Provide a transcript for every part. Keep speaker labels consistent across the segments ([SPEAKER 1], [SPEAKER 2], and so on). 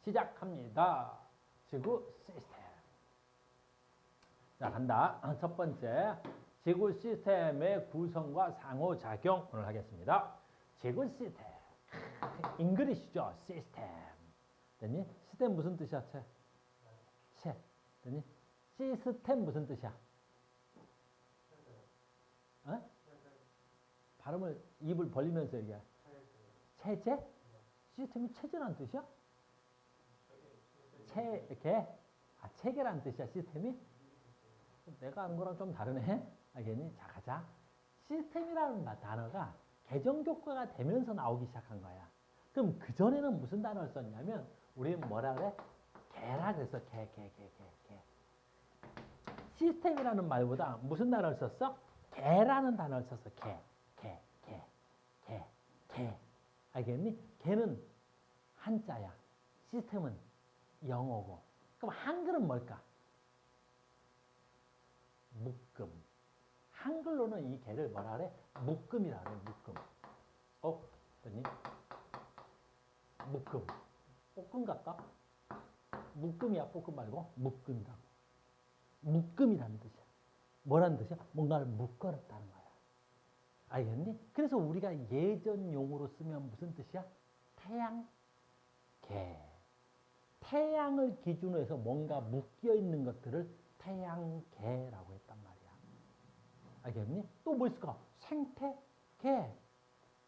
[SPEAKER 1] 시작합니다. 지구 시스템. 자, 간다. 첫 번째, 지구 시스템의 구성과 상호작용 오늘 하겠습니다. 지구 시스템. 잉글리시죠? 시스템. 됐니? 시스템 무슨 뜻이야? 채. 됐니? 시스템 무슨 뜻이야? 어? 발음을 입을 벌리면서 얘기해. 체제? 시스템이 체제라는 뜻이야? 체계? 아, 체계라는 뜻이야, 시스템이? 내가 아는 거랑 좀 다르네? 알겠니? 자, 가자. 시스템이라는 단어가 개정교과가 되면서 나오기 시작한 거야. 그럼 그전에는 무슨 단어를 썼냐면, 우리는 뭐라 그래? 개라 그랬어, 개. 시스템이라는 말보다 무슨 단어를 썼어? 개라는 단어를 썼어, 개. 알겠니? 개는 한자야. 시스템은 영어고. 그럼 한글은 뭘까? 묶음. 한글로는 이 개를 뭐라 그래? 묶음이라 그래, 묶음. 됐니? 묶음. 볶음 같다? 묶음이야, 볶음 말고. 묶음이라고. 묶음이라는 뜻이야. 뭐라는 뜻이야? 뭔가를 묶어놨다는 거야. 알겠니? 그래서 우리가 예전 용어로 쓰면 무슨 뜻이야? 태양, 개. 태양을 기준으로 해서 뭔가 묶여 있는 것들을 태양계라고 했단 말이야. 알겠니? 또 뭐 있을까? 생태계.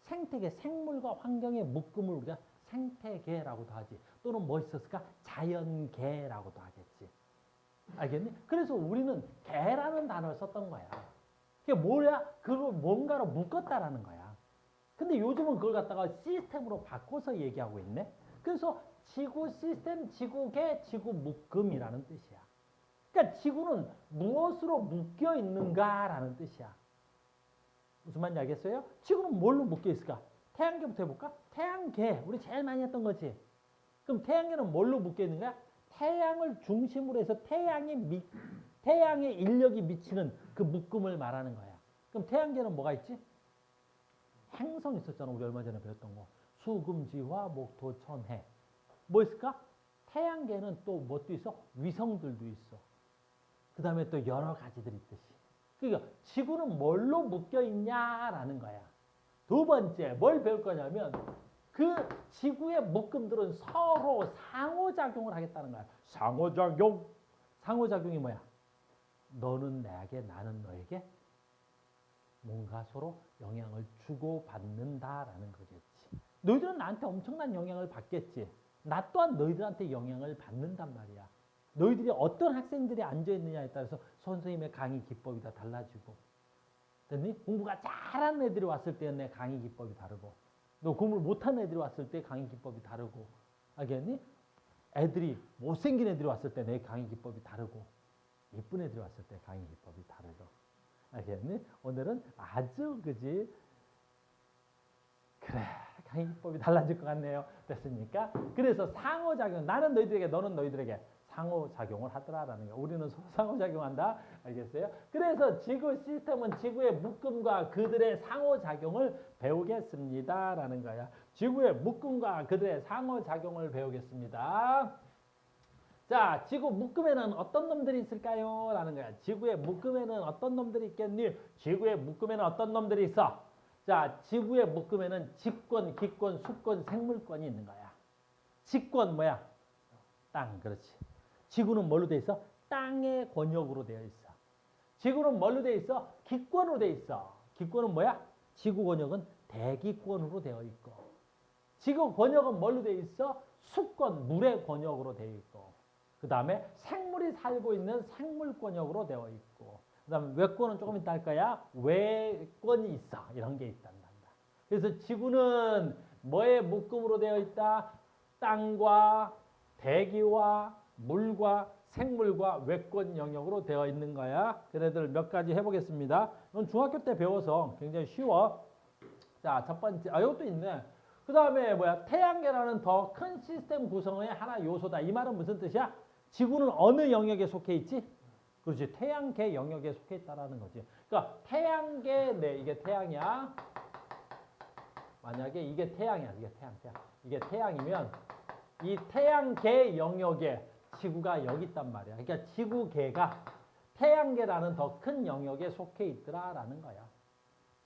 [SPEAKER 1] 생태계, 생물과 환경의 묶음을 우리가 생태계라고도 하지. 또는 뭐 있었을까? 자연계라고도 하겠지. 알겠니? 그래서 우리는 개라는 단어를 썼던 거야. 그게 뭐야? 그걸 뭔가로 묶었다라는 거야. 근데 요즘은 그걸 갖다가 시스템으로 바꿔서 얘기하고 있네. 그래서 지구 시스템, 지구계, 지구 묶음이라는 뜻이야. 그러니까 지구는 무엇으로 묶여 있는가라는 뜻이야. 무슨 말인지 알겠어요? 지구는 뭘로 묶여 있을까? 태양계부터 해볼까? 태양계, 우리 제일 많이 했던 거지. 그럼 태양계는 뭘로 묶여 있는 거야? 태양을 중심으로 해서 태양의 인력이 미치는 그 묶음을 말하는 거야. 그럼 태양계는 뭐가 있지? 행성 있었잖아. 우리 얼마 전에 배웠던 거. 수금지화, 목토, 천, 해. 뭐 있을까? 태양계는 또 뭣도 있어? 위성들도 있어. 그 다음에 또 여러 가지들이 있듯이. 그러니까 지구는 뭘로 묶여 있냐라는 거야. 두 번째, 뭘 배울 거냐면 그 지구의 묶음들은 서로 상호작용을 하겠다는 거야. 상호작용. 상호작용이 뭐야? 너는 나에게, 나는 너에게 뭔가 서로 영향을 주고받는다라는 거겠지. 너희들은 나한테 엄청난 영향을 받겠지. 나 또한 너희들한테 영향을 받는단 말이야. 너희들이 어떤 학생들이 앉아있느냐에 따라서 선생님의 강의 기법이 다 달라지고. 됐니? 공부가 잘하는 애들이 왔을 때 내 강의 기법이 다르고. 너 공부를 못하는 애들이 왔을 때 강의 기법이 다르고. 알겠니? 애들이 못생긴 애들이 왔을 때 내 강의 기법이 다르고. 예쁜 애들이 왔을 때 강의 기법이 다르고. 알겠니? 오늘은 아주 그지? 그래, 강의 기법이 달라질 것 같네요. 됐습니까? 그래서 상호작용, 나는 너희들에게, 너는 너희들에게 상호작용을 하더라라는 거예요. 우리는 상호작용한다. 알겠어요? 그래서 지구 시스템은 지구의 묶음과 그들의 상호작용을 배우겠습니다라는 거야. 지구의 묶음과 그들의 상호작용을 배우겠습니다. 자, 지구 묶음에는 어떤 놈들이 있을까요? 라는 거야. 지구의 묶음에는 어떤 놈들이 있겠니? 지구의 묶음에는 어떤 놈들이 있어? 자, 지구의 묶음에는 직권, 기권, 수권, 생물권이 있는 거야. 직권 뭐야? 땅, 그렇지. 지구는 뭘로 돼 있어? 땅의 권역으로 되어 있어. 지구는 뭘로 되어 있어? 기권으로 되어 있어. 기권은 뭐야? 지구 권역은 대기권으로 되어 있고. 지구 권역은 뭘로 되어 있어? 수권, 물의 권역으로 되어 있고. 그 다음에 생물이 살고 있는 생물 권역으로 되어 있고. 그 다음에 외권은 조금 이따 할 거야. 외권이 있어. 이런 게 있단다. 그래서 지구는 뭐의 묶음으로 되어 있다? 땅과 대기와 물과 생물과 외권 영역으로 되어 있는 거야. 그래들 몇 가지 해보겠습니다. 이건 중학교 때 배워서 굉장히 쉬워. 자, 첫 번째, 이것도 있네. 그 다음에 뭐야? 태양계라는 더 큰 시스템 구성의 하나 요소다. 이 말은 무슨 뜻이야? 지구는 어느 영역에 속해 있지? 그렇지. 태양계 영역에 속해 있다라는 거지. 그러니까 태양계, 네, 이게 태양이야. 만약에 이게 태양이야. 이게 태양. 이게 태양이면 이 태양계 영역에 지구가 여기 있단 말이야. 그러니까 지구계가 태양계라는 더 큰 영역에 속해 있더라라는 거야.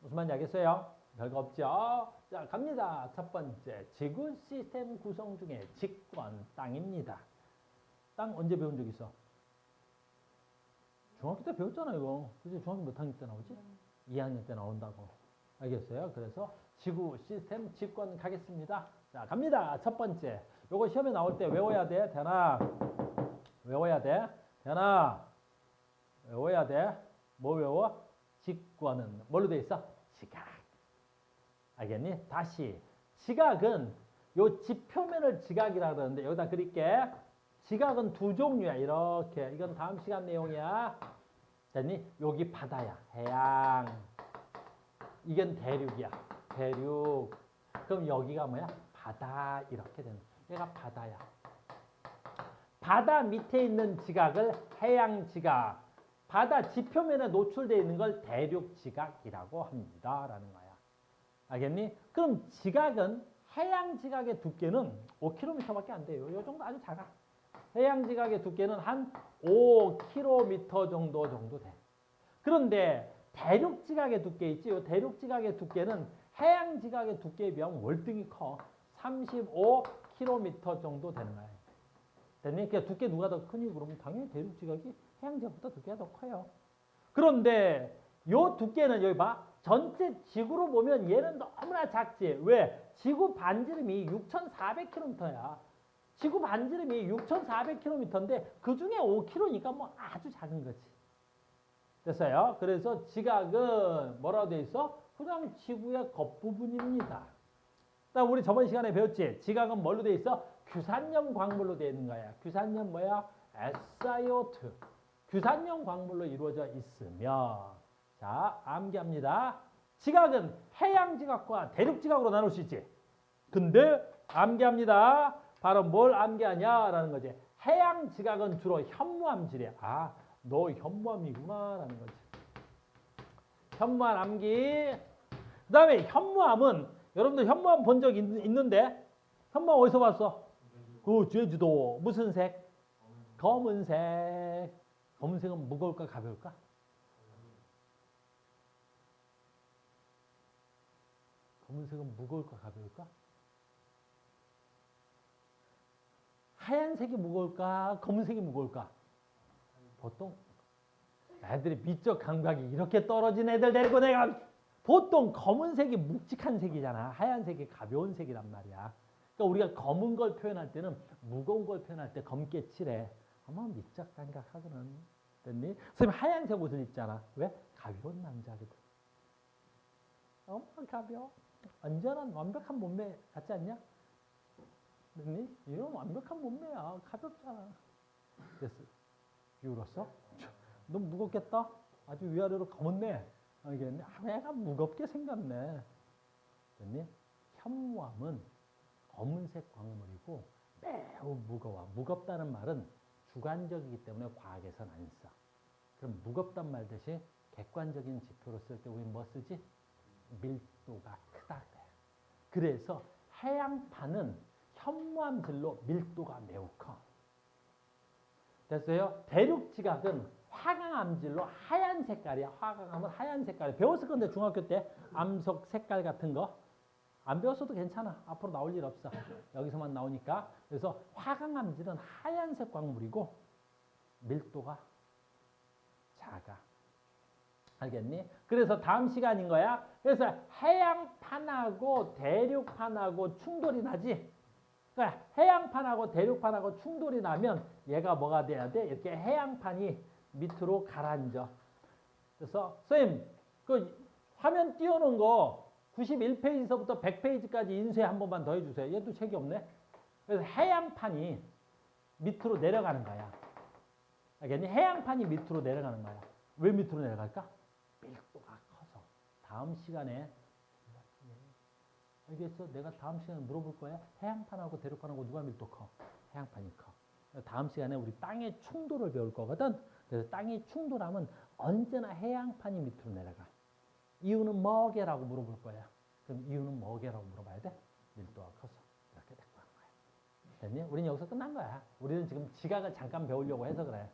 [SPEAKER 1] 무슨 말인지 알겠어요? 별거 없죠? 자, 갑니다. 첫 번째, 지구 시스템 구성 중에 직권, 땅입니다. 땅 언제 배운 적 있어? 중학교 때 배웠잖아, 이거. 그치? 중학교 몇 학년 때 나오지? 2학년 때 나온다고. 알겠어요? 그래서 지구 시스템 직권 가겠습니다. 자, 갑니다. 첫 번째. 요거 시험에 나올 때 외워야 돼. 대나. 외워야 돼. 대나. 외워야 돼. 뭐 외워? 직권은 뭘로 돼 있어? 지각. 알겠니? 다시. 지각은 요 지표면을 지각이라 그러는데 여기다 그릴게. 지각은 두 종류야. 이렇게. 이건 다음 시간 내용이야. 됐니? 여기 바다야. 해양. 이건 대륙이야. 대륙. 그럼 여기가 뭐야? 바다. 이렇게 되는. 얘가 바다야. 바다 밑에 있는 지각을 해양 지각. 바다 지표면에 노출되어 있는 걸 대륙 지각이라고 합니다. 라는 거야. 알겠니? 그럼 지각은 해양 지각의 두께는 5km밖에 안 돼요. 이 정도 아주 작아. 해양 지각의 두께는 한 5km 정도 돼. 그런데 대륙 지각의 두께 있지? 이 대륙 지각의 두께는 해양 지각의 두께에 비하면 월등히 커. 35km 정도 되는 거야. 됐니? 그러니까 두께 누가 더 크니? 그러면 당연히 대륙 지각이 해양 지각보다 두께가 더 커요. 그런데 요 두께는 여기 봐. 전체 지구로 보면 얘는 너무나 작지. 왜? 지구 반지름이 6,400km야. 지구 반지름이 6,400km인데 그 중에 5km니까 뭐 아주 작은 거지. 됐어요? 그래서 지각은 뭐라고 돼 있어? 그냥 지구의 겉부분입니다. 우리 저번 시간에 배웠지? 지각은 뭘로 돼 있어? 규산염 광물로 되어 있는 거야. 규산염 뭐야? SiO2. 규산염 광물로 이루어져 있으며 자, 암기합니다. 지각은 해양 지각과 대륙 지각으로 나눌 수 있지. 근데 암기합니다. 바로 뭘 암기하냐라는 거지. 해양 지각은 주로 현무암질이야. 아, 너 현무암이구나 라는 거지. 현무암 암기. 그 다음에 현무암은 여러분들 현무암 본 적 있는데 현무암 어디서 봤어? 그 제주도. 무슨 색? 검은색. 검은색은 무거울까 가벼울까? 검은색은 무거울까 가벼울까? 하얀색이 무거울까? 검은색이 무거울까? 보통 애들이 미적 감각이 이렇게 떨어진 애들 데리고 내가 보통 검은색이 묵직한 색이잖아. 하얀색이 가벼운 색이란 말이야. 그러니까 우리가 검은 걸 표현할 때는 무거운 걸 표현할 때 검게 칠해. 아마 미적 감각하거든. 됐니? 선생님 하얀색 옷을 입잖아. 왜? 가벼운 남자거든. 엄청 가벼워. 완전한 완벽한 몸매 같지 않냐? 됐니? 이건 완벽한 몸매야. 가볍잖아. 됐어. 비울었어? 너무 무겁겠다? 아주 위아래로 검었네. 알겠네? 애가 무겁게 생겼네. 됐니? 현무암은 검은색 광물이고 매우 무거워. 무겁다는 말은 주관적이기 때문에 과학에서는 안 써. 그럼 무겁단 말 대신 객관적인 지표로 쓸 때 우리는 뭐 쓰지? 밀도가 크다. 그래서 해양판은 현무암질로 밀도가 매우 커. 됐어요? 대륙 지각은 화강암질로 하얀 색깔이야. 화강암은 하얀 색깔이야. 배웠을 건데 중학교 때 암석 색깔 같은 거. 안 배웠어도 괜찮아. 앞으로 나올 일 없어. 여기서만 나오니까. 그래서 화강암질은 하얀색 광물이고 밀도가 작아. 알겠니? 그래서 다음 시간인 거야. 그래서 해양판하고 대륙판하고 충돌이 나지. 그러니까 해양판하고 대륙판하고 충돌이 나면 얘가 뭐가 돼야 돼? 이렇게 해양판이 밑으로 가라앉아. 그래서 선생님 그 화면 띄워놓은 거 91페이지서부터 100페이지까지 인쇄 한 번만 더 해주세요. 얘도 책이 없네. 그래서 해양판이 밑으로 내려가는 거야. 알겠니? 해양판이 밑으로 내려가는 거야. 왜 밑으로 내려갈까? 밀도가 커서. 다음 시간에 알겠어? 내가 다음 시간에 물어볼 거야. 해양판하고 대륙판하고 누가 밀도 커? 해양판이 커. 다음 시간에 우리 땅의 충돌을 배울 거거든. 그래서 땅이 충돌하면 언제나 해양판이 밑으로 내려가. 이유는 뭐게라고 물어볼 거야. 그럼 이유는 뭐게라고 물어봐야 돼? 밀도가 커서. 이렇게 될 거야. 됐니? 우리는 여기서 끝난 거야. 우리는 지금 지각을 잠깐 배우려고 해서 그래.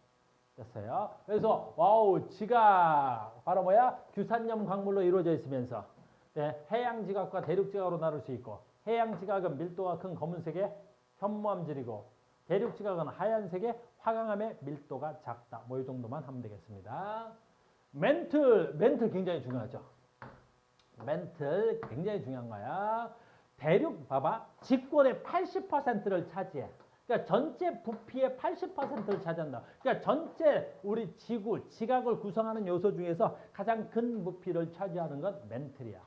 [SPEAKER 1] 됐어요? 그래서 와우, 지각 바로 뭐야? 규산염 광물로 이루어져 있으면서 네, 해양 지각과 대륙 지각으로 나눌 수 있고, 해양 지각은 밀도가 큰 검은색의 현무암질이고, 대륙 지각은 하얀색의 화강암의 밀도가 작다. 뭐 이 정도만 하면 되겠습니다. 멘틀 굉장히 중요하죠. 멘틀 굉장히 중요한 거야. 대륙 봐봐. 직권의 80%를 차지해. 그러니까 전체 부피의 80%를 차지한다. 그러니까 전체 우리 지구, 지각을 구성하는 요소 중에서 가장 큰 부피를 차지하는 건 멘틀이야.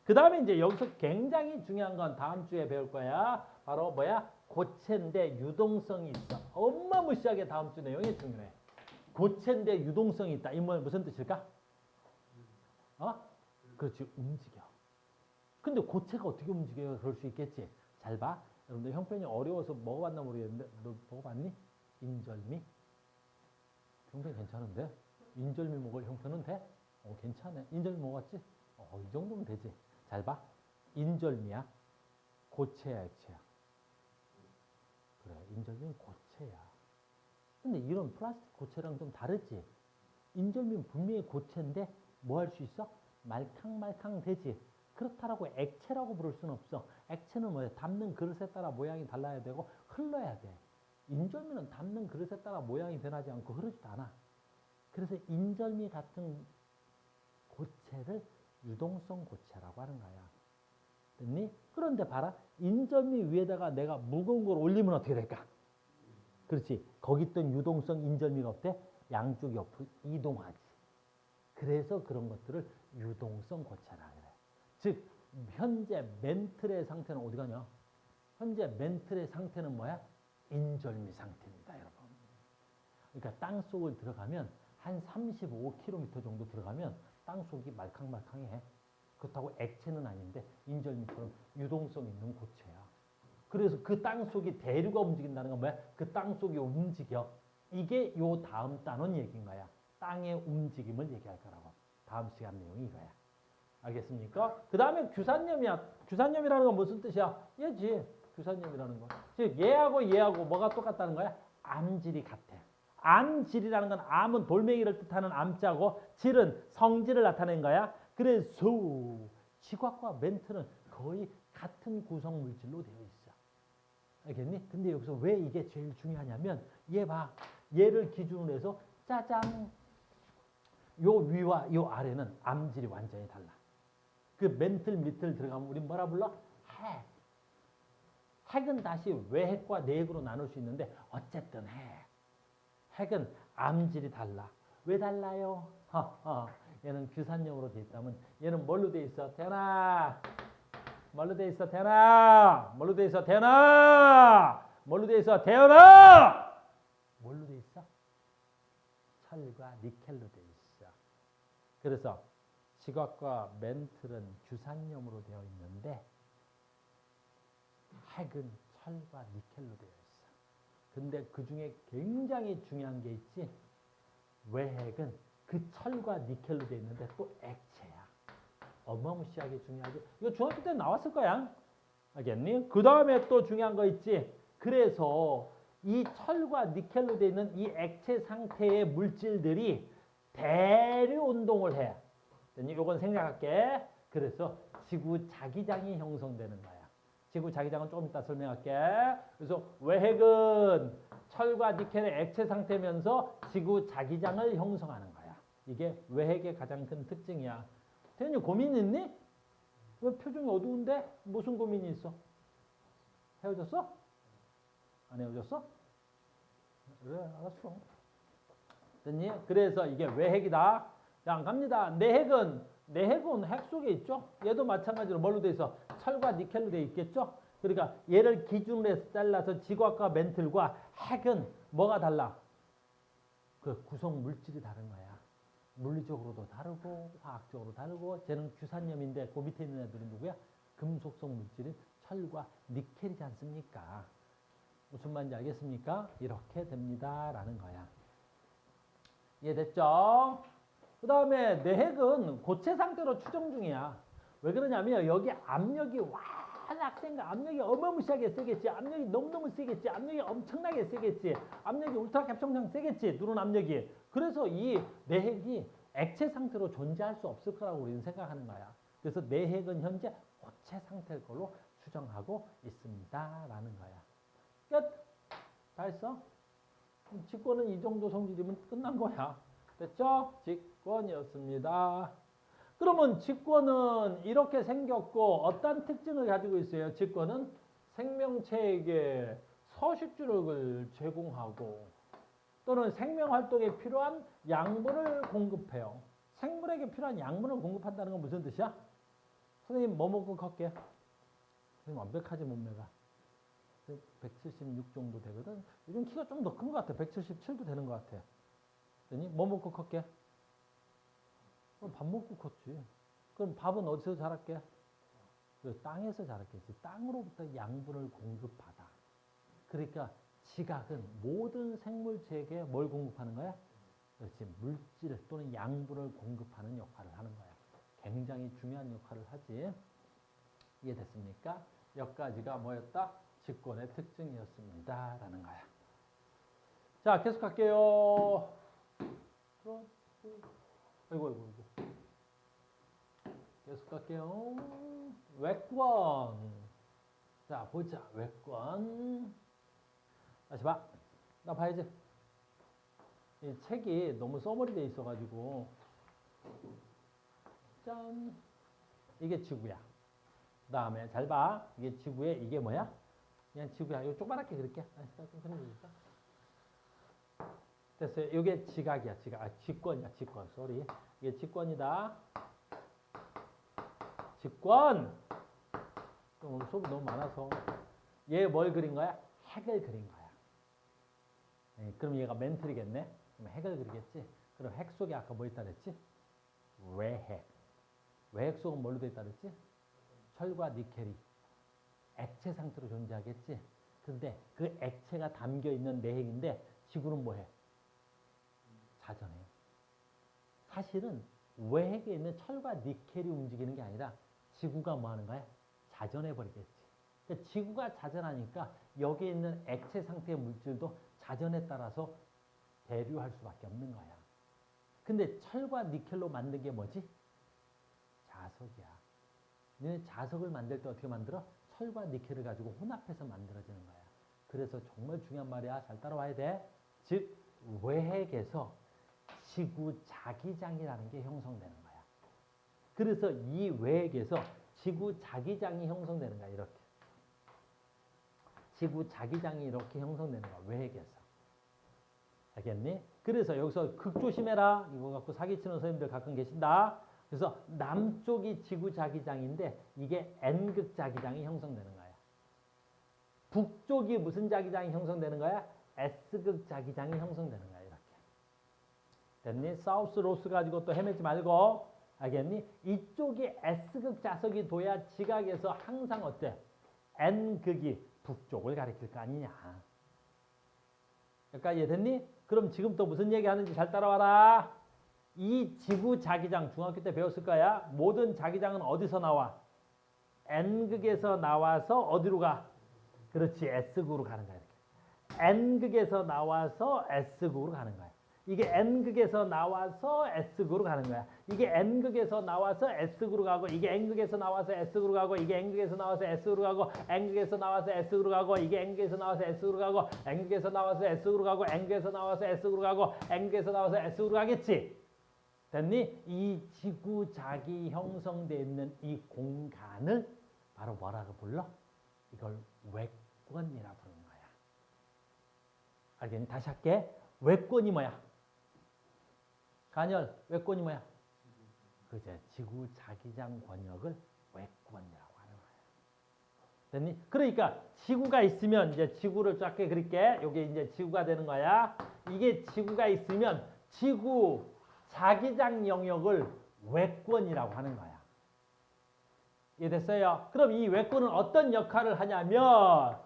[SPEAKER 1] 그 다음에 이제 여기서 굉장히 중요한 건 다음 주에 배울 거야. 바로 뭐야? 고체인데 유동성이 있어. 어마무시하게 다음 주 내용이 중요해. 고체인데 유동성이 있다. 이 말 무슨 뜻일까? 그렇지, 움직여. 근데 고체가 어떻게 움직여요? 그럴 수 있겠지. 잘 봐. 여러분들 형편이 어려워서 먹어봤나 모르겠는데 너 먹어봤니? 인절미? 형편 괜찮은데? 인절미 먹을 형편은 돼? 괜찮네. 인절미 먹었지? 이 정도면 되지. 잘 봐. 인절미야. 고체야, 액체야? 그래, 인절미는 고체야. 근데 이런 플라스틱 고체랑 좀 다르지? 인절미는 분명히 고체인데 뭐 할 수 있어? 말캉말캉 되지. 그렇다라고 액체라고 부를 수는 없어. 액체는 뭐야? 담는 그릇에 따라 모양이 달라야 되고 흘러야 돼. 인절미는 담는 그릇에 따라 모양이 변하지 않고 흐르지도 않아. 그래서 인절미 같은 고체를 유동성 고체라고 하는 거야. 됐니? 그런데 봐라. 인절미 위에다가 내가 무거운 걸 올리면 어떻게 될까? 그렇지. 거기 있던 유동성 인절미가 어때? 양쪽 옆으로 이동하지. 그래서 그런 것들을 유동성 고체라 그래. 즉 현재 멘틀의 상태는 어디 가냐? 현재 멘틀의 상태는 뭐야? 인절미 상태입니다, 여러분. 그러니까 땅 속을 들어가면 한 35km 정도 들어가면 땅 속이 말캉말캉해. 그렇다고 액체는 아닌데 인절미처럼 유동성 있는 고체야. 그래서 그 땅 속이 대류가 움직인다는 건 뭐야? 그 땅 속이 움직여. 이게 요 다음 단원 얘기인 거야. 땅의 움직임을 얘기할 거라고. 다음 시간 내용이 이거야. 알겠습니까? 그 다음에 규산염이야. 규산염이라는 건 무슨 뜻이야? 얘지. 규산염이라는 거. 즉 얘하고 뭐가 똑같다는 거야? 암질이 같아. 암질이라는 건 암은 돌멩이를 뜻하는 암자고 질은 성질을 나타낸 거야. 그래서 지각과 멘틀은 거의 같은 구성 물질로 되어 있어. 알겠니? 근데 여기서 왜 이게 제일 중요하냐면 얘 봐. 얘를 기준으로 해서 짜잔. 요 위와 요 아래는 암질이 완전히 달라. 그 멘틀 밑을 들어가면 우리 뭐라 불러? 핵. 핵은 다시 외핵과 내핵으로 나눌 수 있는데 어쨌든 핵. 핵은 암질이 달라. 왜 달라요? 얘는 규산염으로 돼 있다면 얘는 뭘로 돼 있어? 태연아. 뭘로 돼 있어? 태연아. 뭘로 돼 있어? 태연아. 뭘로 돼 있어? 태연아. 뭘로 돼 있어? 철과 니켈로 돼 있어. 그래서 지각과 멘틀은 규산염으로 되어 있는데 핵은 철과 니켈로 되어 있어. 근데 그 중에 굉장히 중요한 게 있지. 외핵은 그 철과 니켈로 되어 있는데 또 액체야. 어마무시하게 중요하지. 이거 중학교 때 나왔을 거야. 알겠니? 그 다음에 또 중요한 거 있지. 그래서 이 철과 니켈로 되어 있는 이 액체 상태의 물질들이 대류 운동을 해. 이건 생략할게. 그래서 지구 자기장이 형성되는 거야. 지구 자기장은 조금 이따 설명할게. 그래서 외핵은 철과 니켈의 액체 상태면서 지구 자기장을 형성하는 거야. 이게 외핵의 가장 큰 특징이야. 태연이 고민 있니? 왜 표정이 어두운데? 무슨 고민이 있어? 헤어졌어? 안 헤어졌어? 그래, 알았어. 됐니? 그래서 이게 외핵이다. 자, 갑니다. 내핵은 핵 속에 있죠? 얘도 마찬가지로 뭘로 돼 있어? 철과 니켈로 돼 있겠죠? 그러니까 얘를 기준으로 해서 잘라서 지각과 멘틀과 핵은 뭐가 달라? 그 구성 물질이 다른 거야. 물리적으로도 다르고 화학적으로 다르고 쟤는 규산염인데 그 밑에 있는 애들은 누구야? 금속성 물질인 철과 니켈이지 않습니까? 무슨 말인지 알겠습니까? 이렇게 됩니다. 라는 거야. 이해됐죠? 그 다음에 내핵은 고체 상태로 추정 중이야. 왜 그러냐면 여기 압력이 학생과 압력이 어마무시하게 세겠지. 압력이 너무너무 세겠지. 압력이 엄청나게 세겠지. 압력이 울트라 캡성상 세겠지. 누런 압력이. 그래서 이 내핵이 액체 상태로 존재할 수 없을 거라고 우리는 생각하는 거야. 그래서 내핵은 현재 고체 상태일 걸로 추정하고 있습니다. 라는 거야. 끝! 다 했어? 직권은 이 정도 성질이면 끝난 거야. 됐죠? 직권이었습니다. 그러면 직권은 이렇게 생겼고 어떤 특징을 가지고 있어요? 직권은 생명체에게 서식주력을 제공하고 또는 생명활동에 필요한 양분을 공급해요. 생물에게 필요한 양분을 공급한다는 건 무슨 뜻이야? 선생님 뭐 먹고 걷게? 선생님 완벽하지 몸매가. 176 정도 되거든. 요즘 키가 좀 더 큰 것 같아. 177도 되는 것 같아. 그러니 뭐 먹고 컸게? 그럼 밥 먹고 컸지. 그럼 밥은 어디서 자랄게? 땅에서 자랐겠지. 땅으로부터 양분을 공급하다. 그러니까 지각은 모든 생물체에게 뭘 공급하는 거야? 그렇지. 물질 또는 양분을 공급하는 역할을 하는 거야. 굉장히 중요한 역할을 하지. 이해됐습니까? 여기까지가 뭐였다? 직권의 특징이었습니다. 라는 거야. 자, 계속 할게요. 아이고. 계속 갈게요. 외권. 자, 보자. 외권. 다시 봐. 나 봐야지. 이 책이 너무 써머리돼 있어가지고. 짠. 이게 지구야. 그 다음에 잘 봐. 이게 지구에 이게 뭐야? 그냥 지구야. 이거 조그맣게 그릴게. 좀 그려줄까? 됐어요. 이게 지각이야. 지각. 직권이야. 직권. 쏘리. 이게 직권이다. 직권. 오늘 수업이 너무 많아서. 얘 뭘 그린 거야? 핵을 그린 거야. 네, 그럼 얘가 멘틀이겠네. 그럼 핵을 그리겠지. 그럼 핵 속에 아까 뭐 있다 그랬지? 외핵. 외핵 속은 뭘로 돼 있다 그랬지? 철과 니켈이 액체 상태로 존재하겠지. 근데 그 액체가 담겨 있는 내핵인데 지구는 뭐해? 자전해. 사실은 외핵에 있는 철과 니켈이 움직이는 게 아니라 지구가 뭐 하는 거야? 자전해 버리겠지. 그러니까 지구가 자전하니까 여기에 있는 액체 상태의 물질도 자전에 따라서 대류할 수밖에 없는 거야. 근데 철과 니켈로 만든 게 뭐지? 자석이야. 너네 자석을 만들 때 어떻게 만들어? 철과 니켈을 가지고 혼합해서 만들어지는 거야. 그래서 정말 중요한 말이야. 잘 따라와야 돼. 즉 외핵에서 지구 자기장이라는 게 형성되는 거야. 그래서 이 외핵에서 지구 자기장이 형성되는 거야. 이렇게. 지구 자기장이 이렇게 형성되는 거야. 외핵에서. 알겠니? 그래서 여기서 극조심해라. 이거 갖고 사기치는 선생님들 가끔 계신다. 그래서 남쪽이 지구 자기장인데 이게 N극 자기장이 형성되는 거야. 북쪽이 무슨 자기장이 형성되는 거야? S극 자기장이 형성되는 거야. 이렇게. 됐니? 사우스 로스 가지고 또 헤매지 말고. 알겠니? 이쪽이 S극 자석이 둬야 지각에서 항상 어때? N극이 북쪽을 가리킬 거 아니냐. 여기까지 이해됐니? 그럼 지금 또 무슨 얘기 하는지 잘 따라와라. 이 지구 자기장 중학교 때 배웠을 거야. 모든 자기장은 어디서 나와? N극에서 나와서 어디로 가? 그렇지. S극으로 가는 거야. 이렇게. N극에서 나와서 S극으로 가는 거야. 이게 N극에서 나와서 S극으로 가는 거야. 이게 N극에서 나와서 S극으로 가고 이게 N극에서 나와서 S극으로 가고 이게 N극에서 나와서 S극으로 가고 N극에서 나와서 S극으로 가고 이게 N극에서 나와서 S극으로 가고 N극에서 나와서 S극으로 가고 N극에서 나와서 S극으로 가고 N극에서 나와서 S극으로 가겠지. 됐니? 이 지구 자기 형성되어 있는 이 공간을 바로 뭐라고 불러? 이걸 외권이라 부르는 거야. 알겠니? 다시 할게. 외권이 뭐야? 간열, 외권이 뭐야? 그제 지구 자기장 권역을 외권이라고 하는 거야. 됐니? 그러니까 지구가 있으면 이제 지구를 작게 그릴게. 이게 이제 지구가 되는 거야. 이게 지구가 있으면 지구 자기장 영역을 외권이라고 하는 거야. 이해됐어요? 그럼 이 외권은 어떤 역할을 하냐면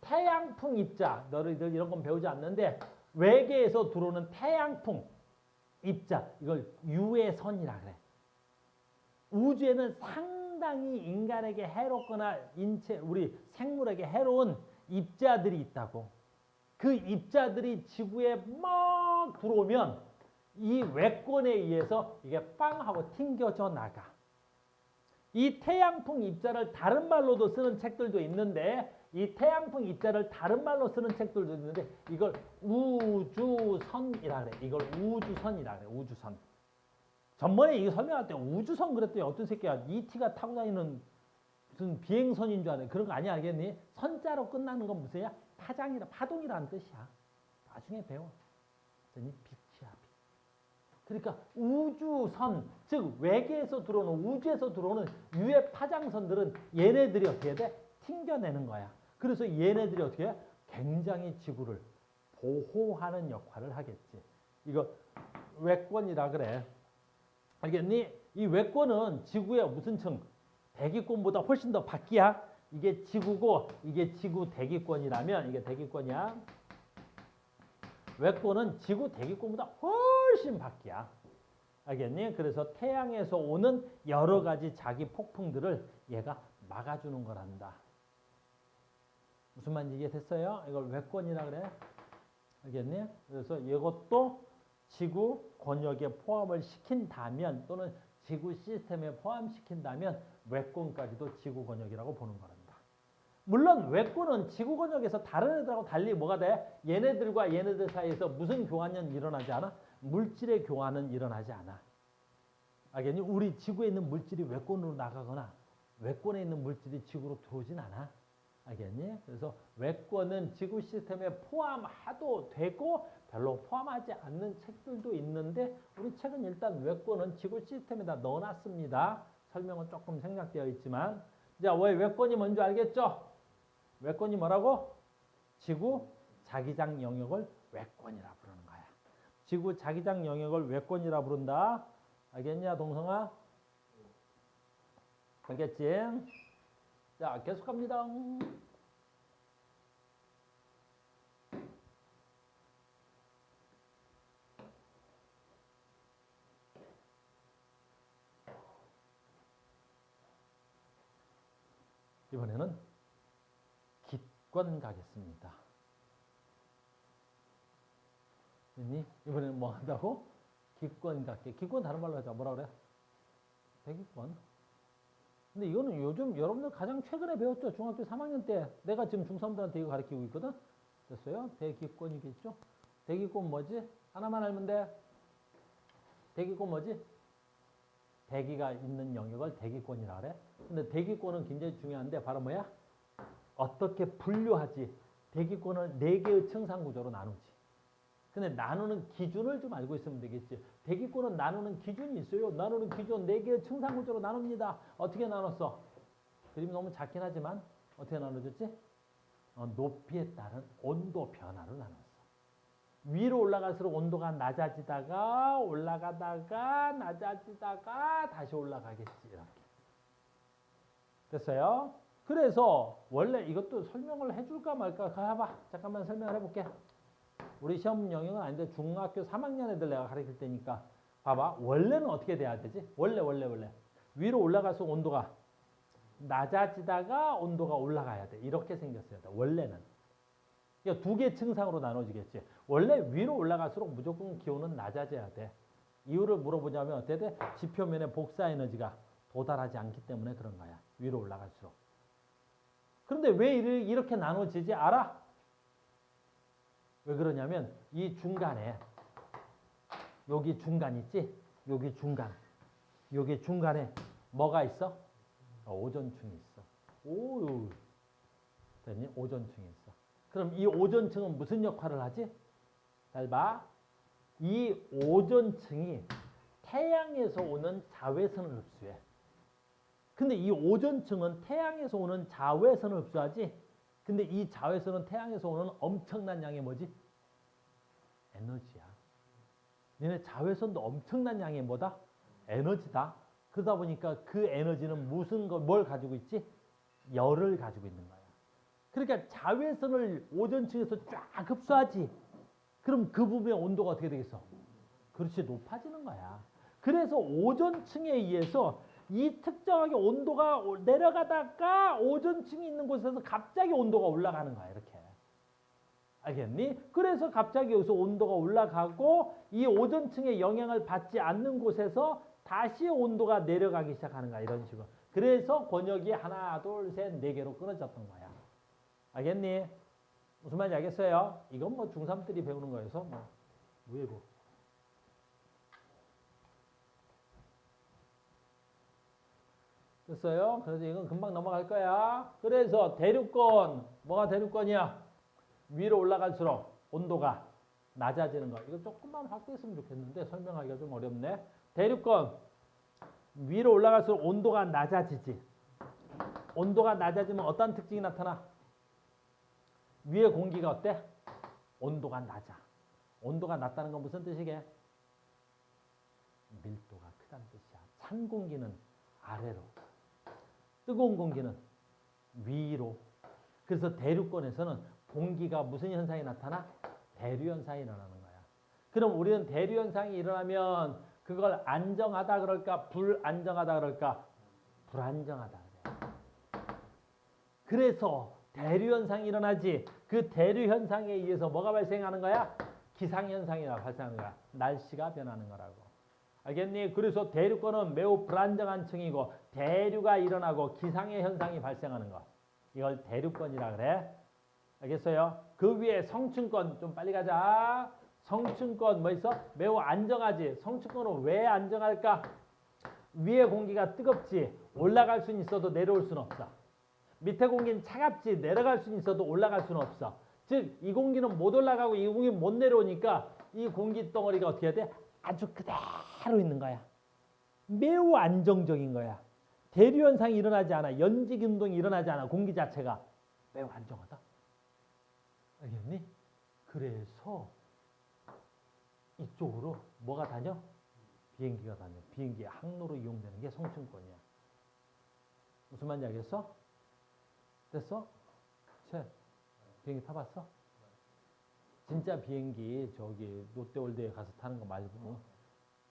[SPEAKER 1] 태양풍 입자, 너희들 이런 건 배우지 않는데 외계에서 들어오는 태양풍 입자, 이걸 유해선이라 그래. 우주에는 상당히 인간에게 해롭거나 우리 생물에게 해로운 입자들이 있다고. 그 입자들이 지구에 막 들어오면 이 외권에 의해서 이게 빵 하고 튕겨져 나가. 이 태양풍 입자를 다른 말로도 쓰는 책들도 있는데 이 태양풍 입자를 다른 말로 쓰는 책들도 있는데 이걸 우주선이라 그래. 이걸 우주선이라 그래. 우주선. 전번에 이거 설명할 때 우주선 그랬더니 어떤 새끼야 ET가 타고 다니는 무슨 비행선인 줄 아네. 그런 거 아니야 알겠니? 선자로 끝나는 건 무슨야? 파동이라는 뜻이야. 나중에 배워. 빛이야 빛. 그러니까 우주선, 즉 외계에서 들어오는 우주에서 들어오는 유해 파장선들은 얘네들이 어떻게 돼? 튕겨내는 거야. 그래서 얘네들이 어떻게 해? 굉장히 지구를 보호하는 역할을 하겠지. 이거 외권이라 그래. 알겠니? 이 외권은 지구의 무슨 층? 대기권보다 훨씬 더 밖이야. 이게 지구고 이게 지구 대기권이라면 이게 대기권이야. 외권은 지구 대기권보다 훨씬 밖이야. 알겠니? 그래서 태양에서 오는 여러 가지 자기 폭풍들을 얘가 막아주는 거란다. 무슨 말인지 이해됐어요? 이걸 외권이라 그래. 알겠니? 그래서 이것도 지구 권역에 포함을 시킨다면 또는 지구 시스템에 포함시킨다면 외권까지도 지구 권역이라고 보는 거란다. 물론 외권은 지구 권역에서 다른 애들하고 달리 뭐가 돼? 얘네들과 얘네들 사이에서 무슨 교환은 일어나지 않아? 물질의 교환은 일어나지 않아. 알겠니? 우리 지구에 있는 물질이 외권으로 나가거나 외권에 있는 물질이 지구로 들어오진 않아. 알겠니? 그래서 외권은 지구 시스템에 포함해도 되고 별로 포함하지 않는 책들도 있는데 우리 책은 일단 외권은 지구 시스템에다 넣어놨습니다. 설명은 조금 생략되어 있지만 자, 왜 외권이 뭔지 알겠죠? 외권이 뭐라고? 지구 자기장 영역을 외권이라 부르는 거야. 지구 자기장 영역을 외권이라 부른다. 알겠냐, 동성아? 알겠지? 자, 계속합니다. 이번에는 기권 가겠습니다. 이번에는 뭐 한다고? 기권 갈게. 기권 다른 말로 하자. 뭐라 그래? 대기권. 근데 이거는 요즘 여러분들 가장 최근에 배웠죠. 중학교 3학년 때 내가 지금 중3들한테 이거 가르치고 있거든. 됐어요? 대기권이겠죠? 대기권 뭐지? 하나만 알면 돼. 대기권 뭐지? 대기가 있는 영역을 대기권이라 그래. 근데 대기권은 굉장히 중요한데 바로 뭐야? 어떻게 분류하지? 대기권을 4개의 층상 구조로 나누지. 근데 나누는 기준을 좀 알고 있으면 되겠지. 대기권은 나누는 기준이 있어요. 나누는 기준 4개의 층상 구조로 나눕니다. 어떻게 나눴어? 그림이 너무 작긴 하지만 어떻게 나눠졌지? 높이에 따른 온도 변화로 나눴어. 위로 올라갈수록 온도가 낮아지다가 올라가다가 낮아지다가 다시 올라가겠지. 이렇게. 됐어요? 그래서 원래 이것도 설명을 해줄까 말까 가봐. 잠깐만 설명을 해볼게. 우리 시험 영역은 아닌데 중학교 3학년 애들 내가 가르칠 때니까 봐봐. 원래는 어떻게 돼야 되지? 원래 위로 올라갈수록 온도가 낮아지다가 온도가 올라가야 돼. 이렇게 생겼어요. 원래는. 그러니까 2개 층상으로 나눠지겠지. 원래 위로 올라갈수록 무조건 기온은 낮아져야 돼. 이유를 물어보자면 어떻게 돼? 지표면에 복사 에너지가 도달하지 않기 때문에 그런 거야. 위로 올라갈수록. 그런데 왜 이렇게 나눠지지? 알아? 왜 그러냐면 이 중간에 여기 중간 있지? 여기 중간에 뭐가 있어? 오존층이 있어. 오, 됐니? 오존층이 있어. 그럼 이 오존층은 무슨 역할을 하지? 잘 봐. 이 오존층이 태양에서 오는 자외선을 흡수해. 근데 이 오존층은 태양에서 오는 자외선을 흡수하지. 근데 이 자외선은 태양에서 오는 엄청난 양의 뭐지? 에너지야. 얘네 자외선도 엄청난 양의 뭐다? 에너지다. 그러다 보니까 그 에너지는 뭘 가지고 있지? 열을 가지고 있는 거야. 그러니까 자외선을 오존층에서 쫙 흡수하지. 그럼 그 부분의 온도가 어떻게 되겠어? 그렇지, 높아지는 거야. 그래서 오존층에 의해서 이 특정하게 온도가 내려가다가 오존층이 있는 곳에서 갑자기 온도가 올라가는 거야. 이렇게. 알겠니? 그래서 갑자기 여기서 온도가 올라가고 이 오존층의 영향을 받지 않는 곳에서 다시 온도가 내려가기 시작하는 거야. 이런 식으로. 그래서 권역이 하나, 둘, 셋, 네 개로 끊어졌던 거야. 알겠니? 무슨 말인지 알겠어요? 이건 뭐 중3들이 배우는 거여서 뭐 의외로. 됐어요? 그래서 이건 금방 넘어갈 거야. 그래서 대륙권, 뭐가 대륙권이야? 위로 올라갈수록 온도가 낮아지는 거. 이거 조금만 확대했으면 좋겠는데 설명하기가 좀 어렵네. 대륙권, 위로 올라갈수록 온도가 낮아지지. 온도가 낮아지면 어떤 특징이 나타나? 위에 공기가 어때? 온도가 낮아. 온도가 낮다는 건 무슨 뜻이게? 밀도가 크다는 뜻이야. 찬 공기는 아래로, 뜨거운 공기는 위로. 그래서 대륙권에서는 공기가 무슨 현상이 나타나? 대류현상이 일어나는 거야. 그럼 우리는 대류현상이 일어나면 그걸 안정하다 그럴까? 불안정하다 그럴까? 불안정하다 그래. 그래서 대류현상이 일어나지. 그 대류현상에 의해서 뭐가 발생하는 거야? 기상현상이 발생하는 거야. 날씨가 변하는 거라고. 알겠니? 그래서 대륙권은 매우 불안정한 층이고 대류가 일어나고 기상의 현상이 발생하는 거. 이걸 대륙권이라 그래. 알겠어요? 그 위에 성층권 좀 빨리 가자. 성층권 뭐 있어? 매우 안정하지. 성층권은 왜 안정할까? 위에 공기가 뜨겁지. 올라갈 수는 있어도 내려올 수는 없어. 밑에 공기는 차갑지. 내려갈 수는 있어도 올라갈 수는 없어. 즉 이 공기는 못 올라가고 이 공기는 못 내려오니까 이 공기 덩어리가 어떻게 해야 돼? 아주 그대로 있는 거야. 매우 안정적인 거야. 대류현상이 일어나지 않아. 연직운동이 일어나지 않아. 공기 자체가 매우 안정하다. 알겠니? 그래서 이쪽으로 뭐가 다녀? 비행기가 다녀. 비행기의 항로로 이용되는 게 성층권이야. 무슨 말인지 알겠어? 됐어? 비행기 타봤어? 진짜 비행기 저기 롯데월드에 가서 타는 거 말고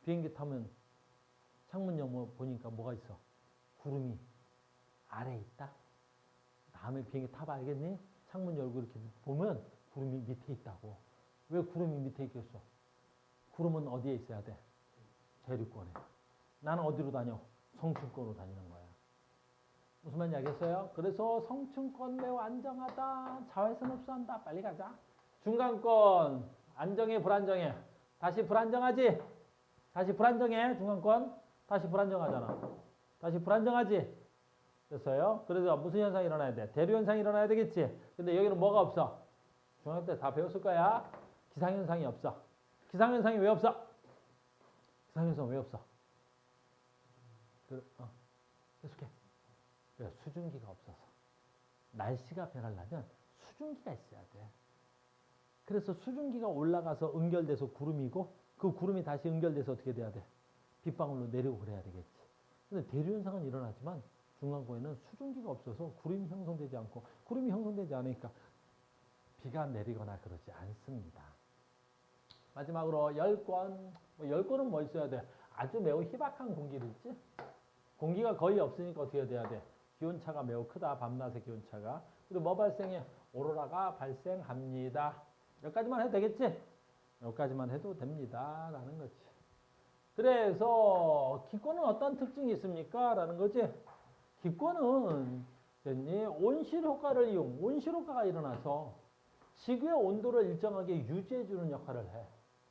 [SPEAKER 1] 비행기 타면 창문 열어 보니까 뭐가 있어? 구름이 아래에 있다? 다음에 비행기 타봐 알겠니? 창문 열고 이렇게 보면 구름이 밑에 있다고. 왜 구름이 밑에 있겠어? 구름은 어디에 있어야 돼? 대륙권에. 나는 어디로 다녀? 성층권으로 다니는 거야. 무슨 말인지 알겠어요? 그래서 성층권 매우 안정하다. 자외선 흡수한다. 빨리 가자. 중간권 안정해 불안정해? 다시 불안정하지? 다시 불안정해 중간권? 다시 불안정하잖아. 다시 불안정하지? 됐어요? 그래서 무슨 현상이 일어나야 돼? 대류현상이 일어나야 되겠지? 근데 여기는 뭐가 없어? 중학교 때 다 배웠을 거야. 기상현상이 없어. 기상현상이 왜 없어? 기상현상 왜 없어? 계속해. 그래, 수증기가 없어서. 날씨가 변하려면 수증기가 있어야 돼. 그래서 수증기가 올라가서 응결돼서 구름이고 그 구름이 다시 응결돼서 어떻게 돼야 돼? 빗방울로 내리고 그래야 되겠지. 근데 대류현상은 일어나지만 중간고에는 수증기가 없어서 구름이 형성되지 않고 구름이 형성되지 않으니까 비가 내리거나 그러지 않습니다. 마지막으로 열권. 열권은 뭐 있어야 돼? 아주 매우 희박한 공기를 있지? 공기가 거의 없으니까 어떻게 돼야 돼? 기온차가 매우 크다. 밤낮의 기온차가. 그리고 뭐 발생해? 오로라가 발생합니다. 여기까지만 해도 되겠지? 여기까지만 해도 됩니다. 라는 거지. 그래서 기권은 어떤 특징이 있습니까? 라는 거지. 기권은 됐니? 온실 효과를 이용, 온실 효과가 일어나서 지구의 온도를 일정하게 유지해주는 역할을 해.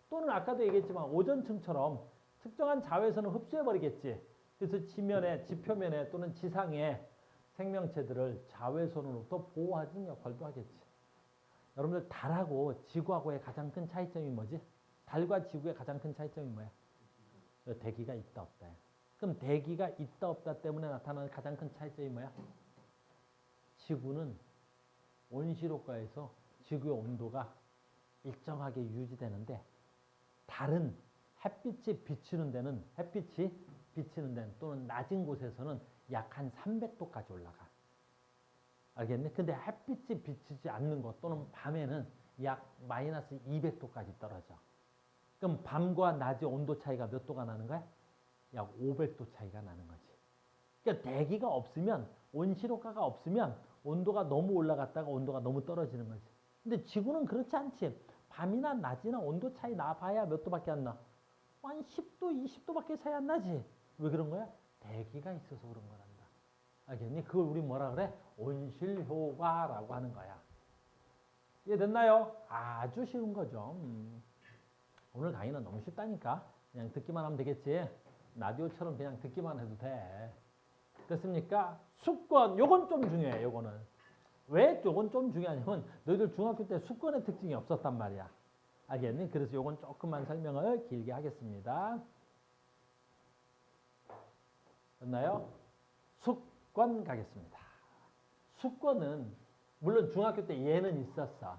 [SPEAKER 1] 또는 아까도 얘기했지만 오존층처럼 특정한 자외선을 흡수해버리겠지. 그래서 지면에, 지표면에 또는 지상에 생명체들을 자외선으로부터 보호하는 역할도 하겠지. 여러분들 달하고 지구하고의 가장 큰 차이점이 뭐지? 달과 지구의 가장 큰 차이점이 뭐야? 대기가 있다 없다. 그럼 대기가 있다 없다 때문에 나타나는 가장 큰 차이점이 뭐야? 지구는 온실효과에서 지구의 온도가 일정하게 유지되는데 달은 햇빛이 비치는 데는 또는 낮은 곳에서는 약 한 300도까지 올라가. 알겠니? 근데 햇빛이 비치지 않는 곳 또는 밤에는 약 마이너스 200도까지 떨어져. 그럼 밤과 낮의 온도 차이가 몇 도가 나는 거야? 약 500도 차이가 나는 거지. 그러니까 대기가 없으면 온실효과가 없으면 온도가 너무 올라갔다가 온도가 너무 떨어지는 거지. 근데 지구는 그렇지 않지. 밤이나 낮이나 온도 차이 나봐야 몇 도밖에 안 나. 한 10도, 20도밖에 차이 안 나지. 왜 그런 거야? 대기가 있어서 그런 거란다. 알겠니? 그걸 우리 뭐라 그래? 온실효과라고 하는 거야. 이해됐나요? 아주 쉬운 거죠. 오늘 강의는 너무 쉽다니까. 그냥 듣기만 하면 되겠지. 라디오처럼 그냥 듣기만 해도 돼. 됐습니까? 수권, 요건 좀 중요해, 요거는. 왜 요건 좀 중요하냐면 너희들 중학교 때 수권의 특징이 없었단 말이야. 알겠니? 그래서 요건 조금만 설명을 길게 하겠습니다. 됐나요? 수권 가겠습니다. 수권은 물론 중학교 때 얘는 있었어.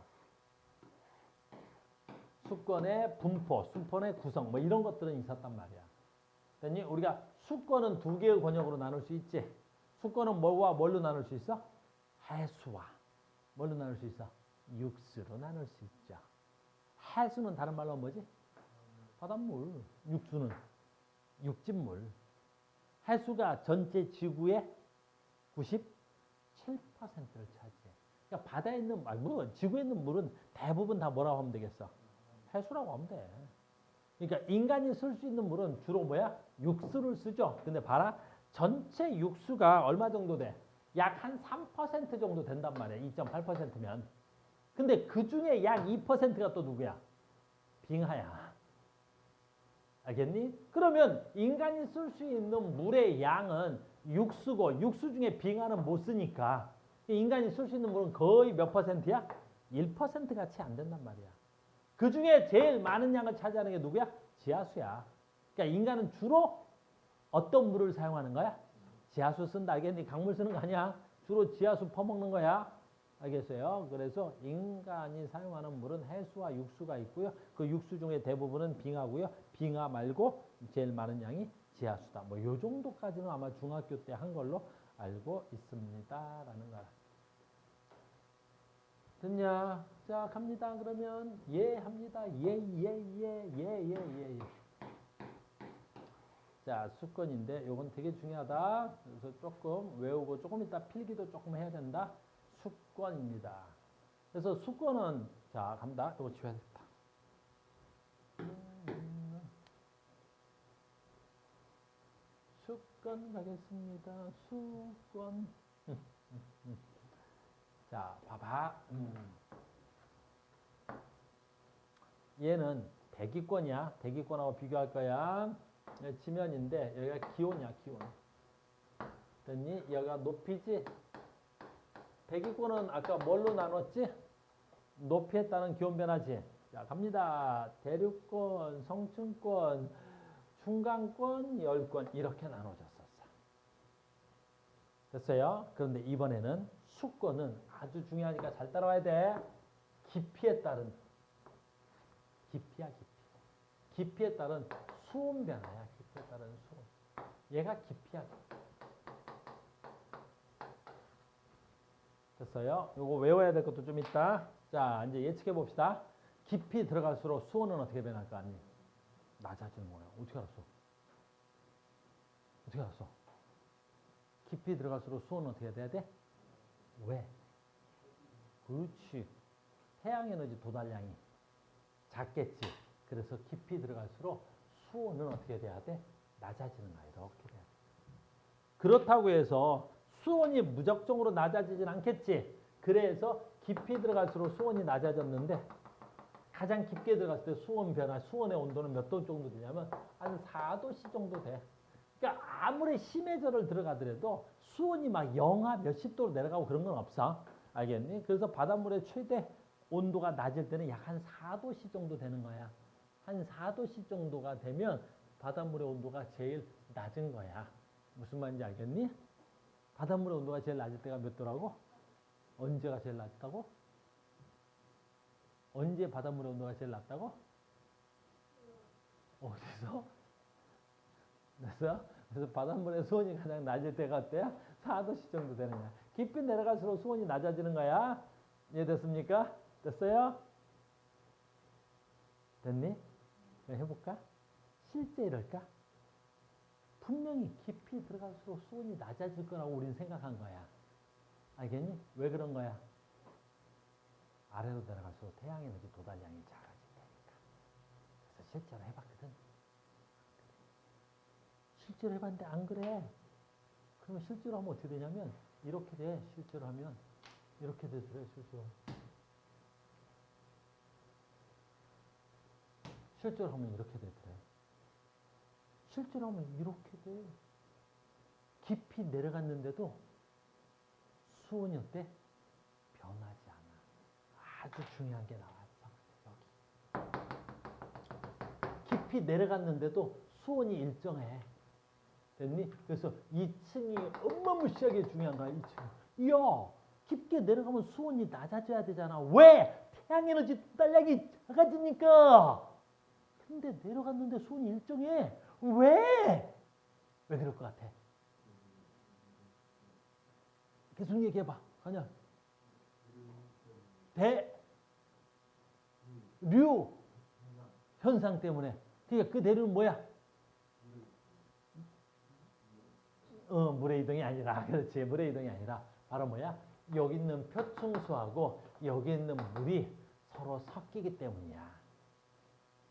[SPEAKER 1] 수권의 분포, 수권의 구성 뭐 이런 것들은 있었단 말이야. 됐니? 우리가 수권은 두 개의 권역으로 나눌 수 있지. 수권은 뭐와 뭘로 나눌 수 있어? 해수와 뭘로 나눌 수 있어? 육수로 나눌 수 있죠. 해수는 다른 말로 뭐지? 바닷물. 육수는 육진물. 해수가 전체 지구의 97%를 차지해. 그러니까 바다에 있는, 물은 지구에 있는 물은 대부분 다 뭐라고 하면 되겠어? 해수라고 하면 돼. 그러니까 인간이 쓸 수 있는 물은 주로 뭐야? 육수를 쓰죠. 근데 봐라. 전체 육수가 얼마 정도 돼? 약 한 3% 정도 된단 말이야. 2.8%면. 근데 그 중에 약 2%가 또 누구야? 빙하야. 알겠니? 그러면 인간이 쓸 수 있는 물의 양은 육수고 육수 중에 빙하는 못 쓰니까 인간이 쓸 수 있는 물은 거의 몇 퍼센트야? 1%가 채 안 된단 말이야. 그 중에 제일 많은 양을 차지하는 게 누구야? 지하수야. 그러니까 인간은 주로 어떤 물을 사용하는 거야? 지하수 쓴다. 알겠니? 강물 쓰는 거 아니야. 주로 지하수 퍼먹는 거야. 알겠어요? 그래서 인간이 사용하는 물은 해수와 육수가 있고요. 그 육수 중에 대부분은 빙하고요. 빙하 말고 제일 많은 양이 지하수다. 뭐 요 정도까지는 아마 중학교 때 한 걸로 알고 있습니다. 라는 거야. 됐냐? 자, 갑니다. 그러면 예 합니다. 예. 자, 수권인데 요건 되게 중요하다. 그래서 조금 외우고 조금 이따 필기도 조금 해야 된다. 수권입니다. 그래서 수권은 자, 갑니다. 이거 지워야겠다. 수권 가겠습니다. 수권. 자, 봐봐. 얘는 대기권이야. 대기권하고 비교할 거야. 지면인데 여기가 기온이야. 기온. 됐니? 여기가 높이지. 대기권은 아까 뭘로 나눴지? 높이에 따른 기온 변화지. 자, 갑니다. 대륙권, 성층권, 중간권, 열권 이렇게 나눠졌었어. 됐어요? 그런데 이번에는 수권은 아주 중요하니까 잘 따라와야 돼. 깊이에 따른 깊이야, 깊이. 깊이에 따른 수온 변화야. 깊이에 따른 수온. 얘가 깊이야. 됐어요? 요거 외워야 될 것도 좀 있다. 자, 이제 예측해 봅시다. 깊이 들어갈수록 수온은 어떻게 변할 거 아니? 낮아지는 거야. 어떻게 알았어? 어떻게 알았어? 깊이 들어갈수록 수온은 어떻게 돼야 돼? 왜? 그렇지. 태양 에너지 도달량이 작겠지. 그래서 깊이 들어갈수록 수온은 어떻게 돼야 돼? 낮아지는 거야. 이렇게 돼야 돼. 그렇다고 해서 수온이 무작정으로 낮아지진 않겠지. 그래서 깊이 들어갈수록 수온이 낮아졌는데 가장 깊게 들어갔을 때 수온 변화, 수온의 온도는 몇 도 정도 되냐면 한 4도씨 정도 돼. 그러니까 아무리 심해져를 들어가더라도 수온이 막 영하 몇십 도로 내려가고 그런 건 없어. 알겠니? 그래서 바닷물의 최대 온도가 낮을 때는 약 한 4도씨 정도 되는 거야. 한 4도씨 정도가 되면 바닷물의 온도가 제일 낮은 거야. 무슨 말인지 알겠니? 바닷물의 온도가 제일 낮을 때가 몇 도라고? 언제가 제일 낮다고? 언제 바닷물의 온도가 제일 낮다고? 어디서? 됐어? 그래서 바닷물의 수온이 가장 낮을 때가 어때요? 4도씨 정도 되는 거야. 깊이 내려갈수록 수온이 낮아지는 거야. 이해됐습니까? 됐어요? 됐니? 해볼까? 실제 이럴까? 분명히 깊이 들어갈수록 수온이 낮아질 거라고 우리는 생각한 거야. 알겠니? 왜 그런 거야? 아래로 내려갈수록 태양 에너지 도달량이 작아질 테니까. 그래서 실제로 해봤거든. 실제로 해봤는데 안 그래. 그러면 실제로 하면 어떻게 되냐면 이렇게 돼. 실제로 하면 이렇게 되더래. 실제로 하면 이렇게 되더래. 실제로 하면 이렇게 돼. 깊이 내려갔는데도 수온이 어때? 변하지 않아. 아주 중요한 게 나왔어. 여기. 깊이 내려갔는데도 수온이 일정해. 됐니? 그래서 2층이 어마무시하게 중요한 거야. 2층. 이야, 깊게 내려가면 수온이 낮아져야 되잖아. 왜? 태양에너지 도달량이 작아지니까. 근데 내려갔는데 수온이 일정해. 왜? 왜 그럴 것 같아? 계속 얘기해봐. 가냐? 대류 현상 때문에. 그러니까 그 대류는 뭐야? 물의 이동이 아니라. 그렇지. 물의 이동이 아니라. 바로 뭐야? 여기 있는 표층수하고 여기 있는 물이 서로 섞이기 때문이야.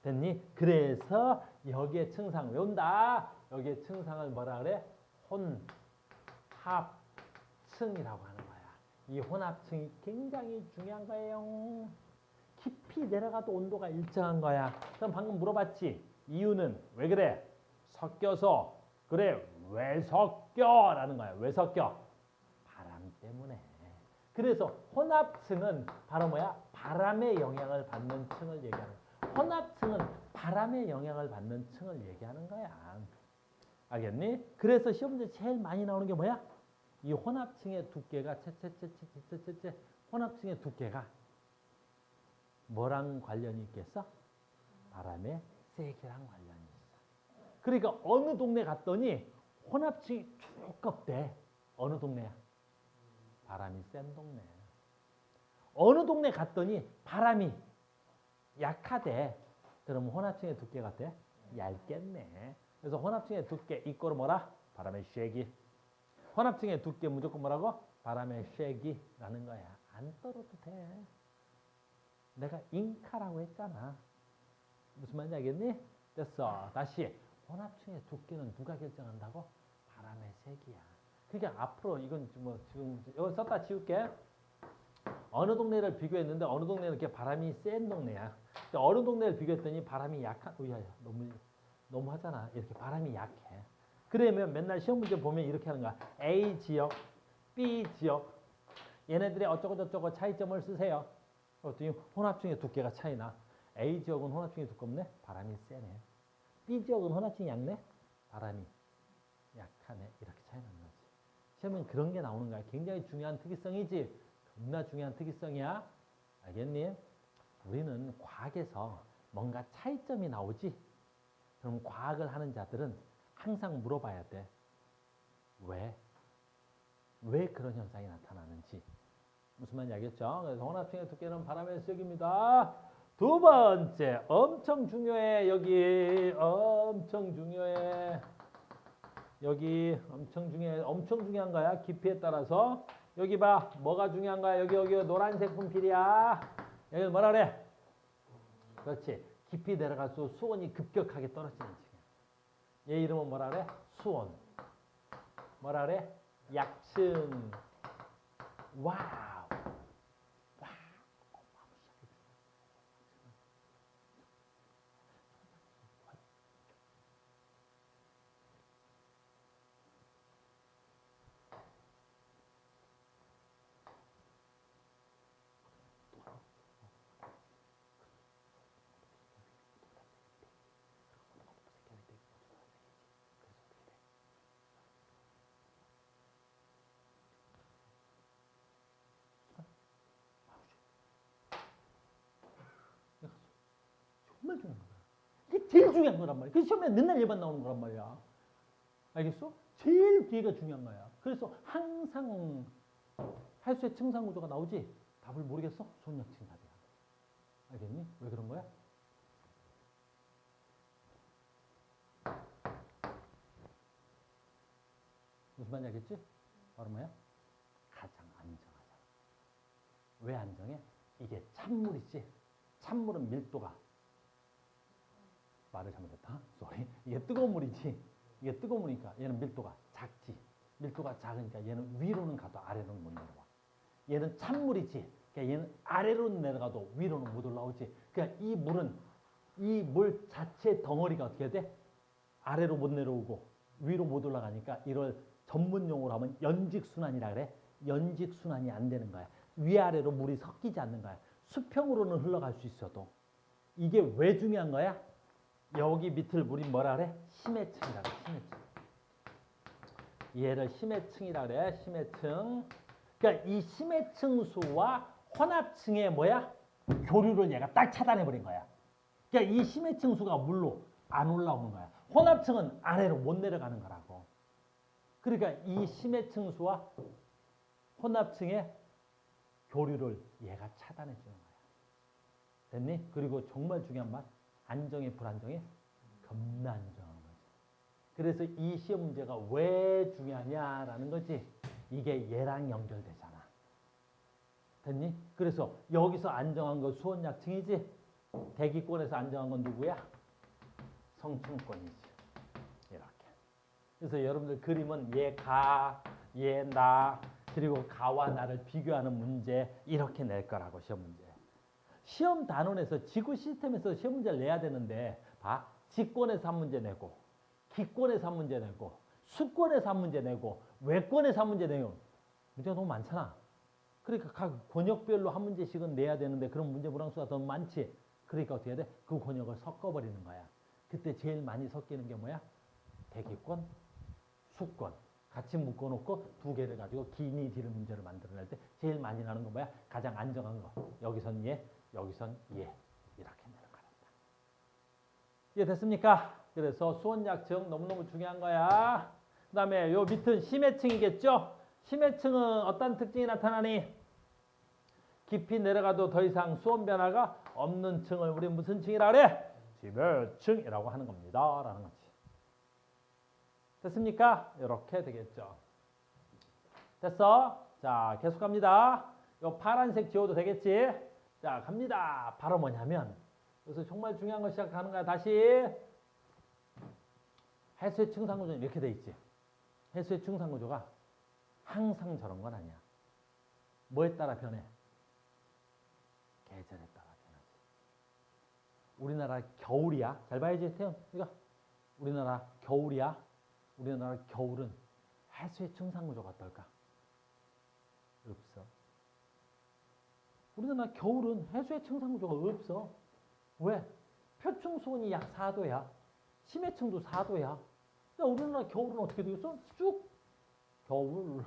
[SPEAKER 1] 됐니? 그래서 여기에 층상 외운다. 여기에 층상을 뭐라 그래? 혼합층이라고 하는 거야. 이 혼합층이 굉장히 중요한 거예요. 깊이 내려가도 온도가 일정한 거야. 그럼 방금 물어봤지? 이유는 왜 그래? 섞여서. 그래, 왜 섞여? 라는 거야. 왜 섞여? 바람 때문에. 그래서 혼합층은 바로 뭐야? 바람의 영향을 받는 층을 얘기하는 거야. 혼합층은 바람의 영향을 받는 층을 얘기하는 거야. 알겠니? 그래서 시험 문제 제일 많이 나오는 게 뭐야? 이 혼합층의 두께가 혼합층의 두께가 뭐랑 관련이 있겠어? 바람의 세기랑 관련이 있어. 그러니까 어느 동네 갔더니 혼합층이 두껍대. 어느 동네야? 바람이 센 동네. 어느 동네 갔더니 바람이 약하대. 그러면 혼합층의 두께가 돼? 얇겠네. 그래서 혼합층의 두께 이꼬르 뭐라? 바람의 쉐기. 혼합층의 두께 무조건 뭐라고? 바람의 쉐기라는 거야. 안 떨어도 돼. 내가 잉카라고 했잖아. 무슨 말인지 알겠니? 됐어. 다시. 혼합층의 두께는 누가 결정한다고? 바람의 세기야. 그러니까 앞으로 이건 뭐 지금 이거 썼다 지울게. 어느 동네를 비교했는데 어느 동네는 이렇게 바람이 센 동네야. 어느 동네를 비교했더니 바람이 약한. 오야, 너무 하잖아. 이렇게 바람이 약해. 그러면 맨날 시험 문제 보면 이렇게 하는 거야. A 지역, B 지역. 얘네들의 어쩌고저쩌고 차이점을 쓰세요. 그랬더니 혼합층의 두께가 차이나. A 지역은 혼합층이 두껍네. 바람이 세네. B 지역은 혼합층이 얇네. 바람이 약하네. 이렇게 차이 나는 거지. 시험은 그런 게 나오는 거야. 굉장히 중요한 특이성이지. 겁나 중요한 특이성이야. 알겠니? 우리는 과학에서 뭔가 차이점이 나오지. 그럼 과학을 하는 자들은 항상 물어봐야 돼. 왜? 왜 그런 현상이 나타나는지. 무슨 말인지 알겠죠? 그래서 혼합층의 두께는 바람의 세기입니다. 두 번째, 엄청 중요해. 여기 엄청 중요해. 여기 엄청 중요해. 엄청 중요한 거야. 깊이에 따라서. 여기 봐. 뭐가 중요한 거야? 여기 노란색 분필이야. 여기 뭐라 그래? 그렇지. 깊이 내려갈수록 수온이 급격하게 떨어지는 층이야. 얘 이름은 뭐라 그래? 수온. 뭐라 그래? 약층. 와우. 정말 중요한 거야. 이게 제일 중요한 거란 말이야. 그래서 시험에 맨날 얘만 나오는 거란 말이야. 알겠어? 제일 뒤가 중요한 거야. 그래서 항상 할수의 층상구조가 나오지? 답을 모르겠어? 손역층 답이야. 알겠니? 왜 그런 거야? 무슨 말인지 알겠지? 바로 뭐야? 가장 안정하잖아. 왜 안정해? 이게 찬물이지. 찬물은 밀도가 말을 잘못했다. 쏘리. 이게 뜨거운 물이지. 이게 뜨거운 물이니까 얘는 밀도가 작지. 밀도가 작으니까 얘는 위로는 가도 아래로는 못 내려와. 얘는 찬물이지. 그러니까 얘는 아래로 내려가도 위로는 못 올라오지. 그러니까 이 물은 이 물 자체 덩어리가 어떻게 돼? 아래로 못 내려오고 위로 못 올라가니까 이걸 전문 용어로 하면 연직순환이라 그래. 연직순환이 안 되는 거야. 위아래로 물이 섞이지 않는 거야. 수평으로는 흘러갈 수 있어도 이게 왜 중요한 거야? 여기 밑을 우리 뭐라 그래? 심해층이라 그래. 심해층. 얘를 심해층이라 그래. 심해층. 그러니까 이 심해층수와 혼합층의 뭐야? 교류를 얘가 딱 차단해 버린 거야. 그러니까 이 심해층수가 물로 안 올라오는 거야. 혼합층은 아래로 못 내려가는 거라고. 그러니까 이 심해층수와 혼합층의 교류를 얘가 차단해 주는 거야. 됐니? 그리고 정말 중요한 말, 안정이 불안정이 겁나 안정한 거지. 그래서 이 시험 문제가 왜 중요하냐라는 거지. 이게 얘랑 연결되잖아. 됐니? 그래서 여기서 안정한 거 수온약층이지. 대기권에서 안정한 건 누구야? 성층권이지. 이렇게. 그래서 여러분들 그림은 얘 가, 얘 나, 그리고 가와 나를 비교하는 문제 이렇게 낼 거라고 시험 문제. 시험 단원에서 지구 시스템에서 시험 문제를 내야 되는데 봐. 지권에서 한 문제 내고 기권에서 한 문제 내고 수권에서 한 문제 내고 외권에서 한 문제 내고 문제가 너무 많잖아. 그러니까 각 권역별로 한 문제씩은 내야 되는데 그런 문제 불항수가 더 많지. 그러니까 어떻게 해야 돼? 그 권역을 섞어버리는 거야. 그때 제일 많이 섞이는 게 뭐야? 대기권, 수권. 같이 묶어놓고 두 개를 가지고 기니 디를 문제를 만들어낼 때 제일 많이 나는 건 뭐야? 가장 안정한 거. 여기선 얘, 여기선 얘. 이렇게 내는 거란다. 이해됐습니까? 그래서 수온약층 너무너무 중요한 거야. 그 다음에 요 밑은 심해층이겠죠? 심해층은 어떤 특징이 나타나니? 깊이 내려가도 더 이상 수온 변화가 없는 층을 우리 무슨 층이라 그래? 심해층이라고 하는 겁니다. 라는 거지. 됐습니까? 이렇게 되겠죠. 됐어? 자, 계속 갑니다. 요 파란색 지워도 되겠지? 자, 갑니다. 바로 뭐냐면 여기서 정말 중요한 거 시작하는 거야. 다시 해수의 층상구조는 이렇게 돼 있지. 해수의 층상구조가 항상 저런 건 아니야. 뭐에 따라 변해? 계절에 따라 변하지. 우리나라 겨울이야. 잘 봐야지, 태연. 이거 우리나라 겨울이야. 우리나라 겨울은 해수의 층상구조가 어떨까? 없어. 우리나라 겨울은 해수의 층상구조가 없어. 왜? 표층 수온이 약 4도야. 심해층도 4도야. 그러니까 우리나라 겨울은 어떻게 되겠어? 쭉 겨울.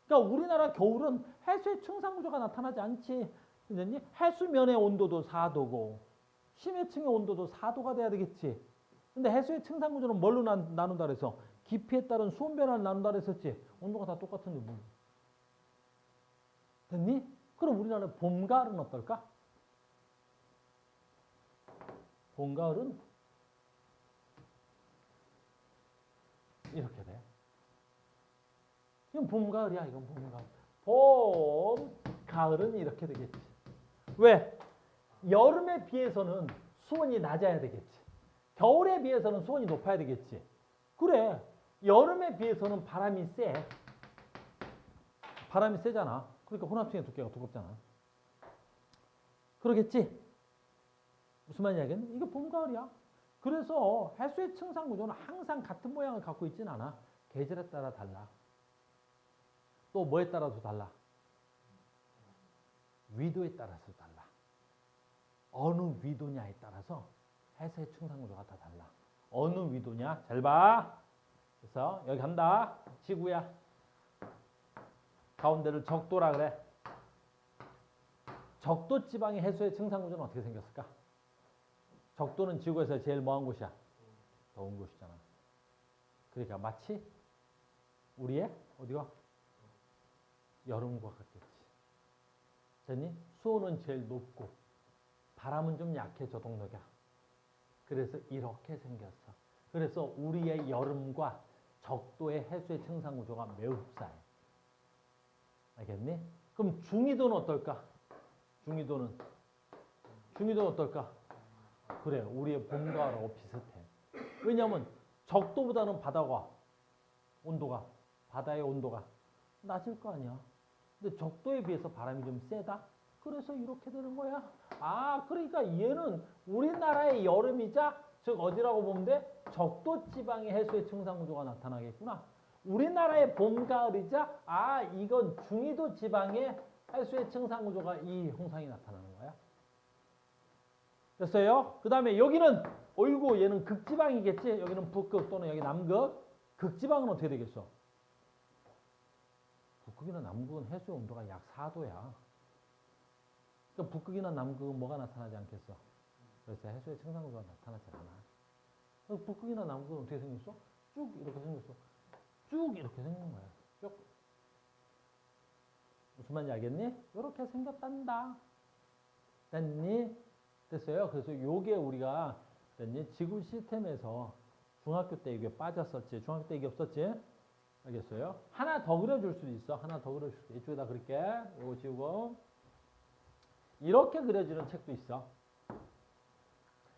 [SPEAKER 1] 그러니까 우리나라 겨울은 해수의 층상구조가 나타나지 않지. 그랬니? 해수면의 온도도 4도고 심해층의 온도도 4도가 돼야 되겠지. 근데 해수의 층상구조는 뭘로 나눈다 그래서 깊이에 따른 수온 변화를 나눈다 그랬었지. 온도가 다 똑같은데 뭐. 됐니? 그럼 우리나라 봄, 가을은 어떨까? 봄, 가을은 이렇게 돼. 이건 봄, 가을이야. 이건 봄, 가을. 봄, 가을은 이렇게 되겠지. 왜? 여름에 비해서는 수온이 낮아야 되겠지. 겨울에 비해서는 수온이 높아야 되겠지. 그래. 여름에 비해서는 바람이 세. 바람이 세잖아. 그러니까 혼합층의 두께가 두껍잖아. 그러겠지? 무슨 말인지 알겠니? 이게 봄, 가을이야. 그래서 해수의 층상 구조는 항상 같은 모양을 갖고 있진 않아. 계절에 따라 달라. 또 뭐에 따라서 달라? 위도에 따라서 달라. 어느 위도냐에 따라서 해수의 층상 구조가 다 달라. 어느 위도냐? 잘 봐. 그래서 여기 간다. 지구야. 가운데를 적도라 그래. 적도 지방의 해수의 층상 구조는 어떻게 생겼을까? 적도는 지구에서 제일 뭐한 곳이야? 더운 곳이잖아. 그러니까 마치 우리의 어디가? 여름과 같겠지. 됐니? 수온은 제일 높고 바람은 좀 약해 저동력이야. 그래서 이렇게 생겼어. 그래서 우리의 여름과 적도의 해수의 청산 구조가 매우 흡사해. 알겠니? 그럼 중위도는 어떨까? 중위도는 어떨까? 그래, 우리의 봄, 가을하고 비슷해. 왜냐하면 적도보다는 바다의 온도가 낮을 거 아니야. 근데 적도에 비해서 바람이 좀 세다? 그래서 이렇게 되는 거야. 아, 그러니까 얘는 우리나라의 여름이자, 즉 어디라고 보면 돼? 적도 지방의 해수의 청산 구조가 나타나겠구나. 우리나라의 봄, 가을이자, 아, 이건 중위도 지방의 해수의 청산 구조가 이 형상이 나타나는 거야. 됐어요? 그 다음에 여기는, 어이구, 얘는 극지방이겠지? 여기는 북극 또는 여기 남극. 극지방은 어떻게 되겠어? 북극이나 남극은 해수의 온도가 약 4도야. 그러니까 북극이나 남극은 뭐가 나타나지 않겠어? 그래서 해수의 청산 구조가 나타나지 않아. 북극이나 남극은 어떻게 생겼어? 쭉 이렇게 생겼어. 쭉 이렇게 생긴 거야. 쭉. 무슨 말인지 알겠니? 이렇게 생겼단다. 됐니? 됐어요? 그래서 요게 우리가 됐니? 지구 시스템에서 중학교 때 이게 빠졌었지. 중학교 때 이게 없었지? 알겠어요? 하나 더 그려줄 수도 있어. 하나 더 그려줄 수도 있어. 이쪽에다 그릴게. 요거 지우고. 이렇게 그려지는 책도 있어.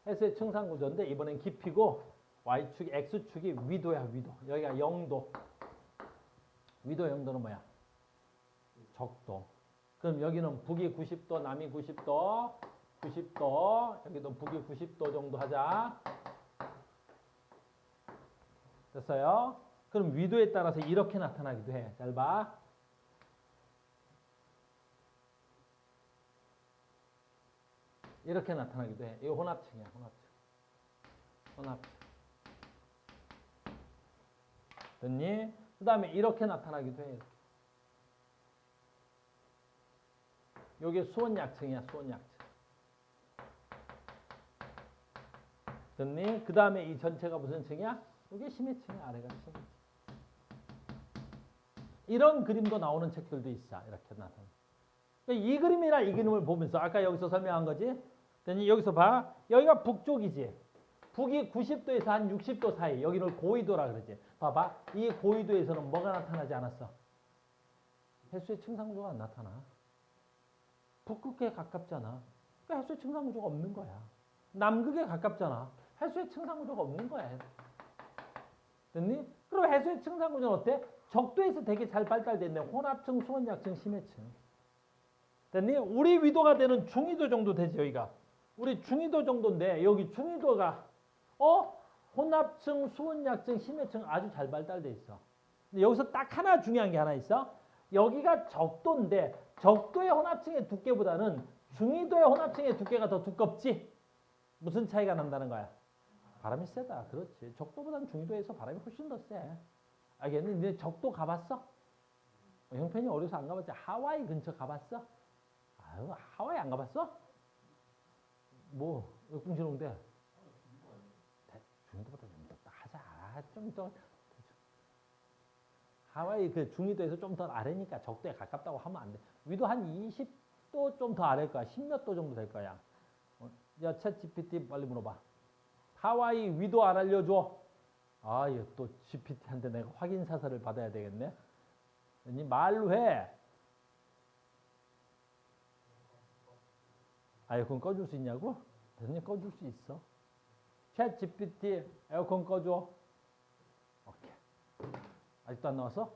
[SPEAKER 1] 해수의 청산 구조인데 이번엔 깊이고 Y축, X축이 위도야, 위도. 여기가 0도. 위도 0도는 뭐야? 적도. 그럼 여기는 북이 90도, 남이 90도, 90도. 여기도 북이 90도 정도 하자. 됐어요? 그럼 위도에 따라서 이렇게 나타나기도 해. 잘 봐. 이렇게 나타나기도 해. 이거 혼합층이야, 혼합층. 됐니? 그 다음에 이렇게 나타나기도 해. 이게 수온약층이야, 수온약층. 됐니? 그 다음에 이 전체가 무슨 층이야? 이게 심해층이야, 아래가 심해층. 이런 그림도 나오는 책들도 있어. 이렇게 나타나. 이 그림이나 이 그림을 보면서 아까 여기서 설명한 거지? 됐니? 여기서 봐. 여기가 북쪽이지. 북이 90도에서 한 60도 사이. 여기를 고위도라 그러지. 봐봐. 이 고위도에서는 뭐가 나타나지 않았어? 해수의 청산 구조가 안 나타나. 북극에 가깝잖아. 그러니까 해수의 청산 구조가 없는 거야. 남극에 가깝잖아. 해수의 청산 구조가 없는 거야. 됐니? 그럼 해수의 청산 구조는 어때? 적도에서 되게 잘 발달됐네. 혼합층, 수온약층, 심해층. 됐니? 우리 위도가 되는 중위도 정도 되지, 여기가. 우리 중위도 정도인데, 여기 중위도가, 혼합층, 수온약층, 심해층 아주 잘 발달돼 있어. 근데 여기서 딱 하나 중요한 게 하나 있어. 여기가 적도인데, 적도의 혼합층의 두께보다는 중위도의 혼합층의 두께가 더 두껍지? 무슨 차이가 난다는 거야? 바람이 세다. 그렇지. 적도보다는 중위도에서 바람이 훨씬 더 세. 알겠니? 근데 적도 가봤어? 형편이 어려서 안 가봤지? 하와이 근처 가봤어? 아유, 하와이 안 가봤어? 뭐, 역풍신호인데? 중위도보다 좀 더 하자. 좀 더. 하와이 그 중위도에서 좀 더 아래니까 적도에 가깝다고 하면 안 돼. 위도 한 20도 좀 더 아래일 거야. 10몇 도 정도 될 거야. 야, 챗 GPT 빨리 물어봐. 하와이 위도 안 알려줘. 아, 이거 또 GPT한테 내가 확인 사설을 받아야 되겠네. 아니, 말로 해. 에어컨 꺼줄 수 있냐고? 대선님 꺼줄 수 있어. 챗 GPT 에어컨 꺼줘. 오케이. 아직도 안 나왔어?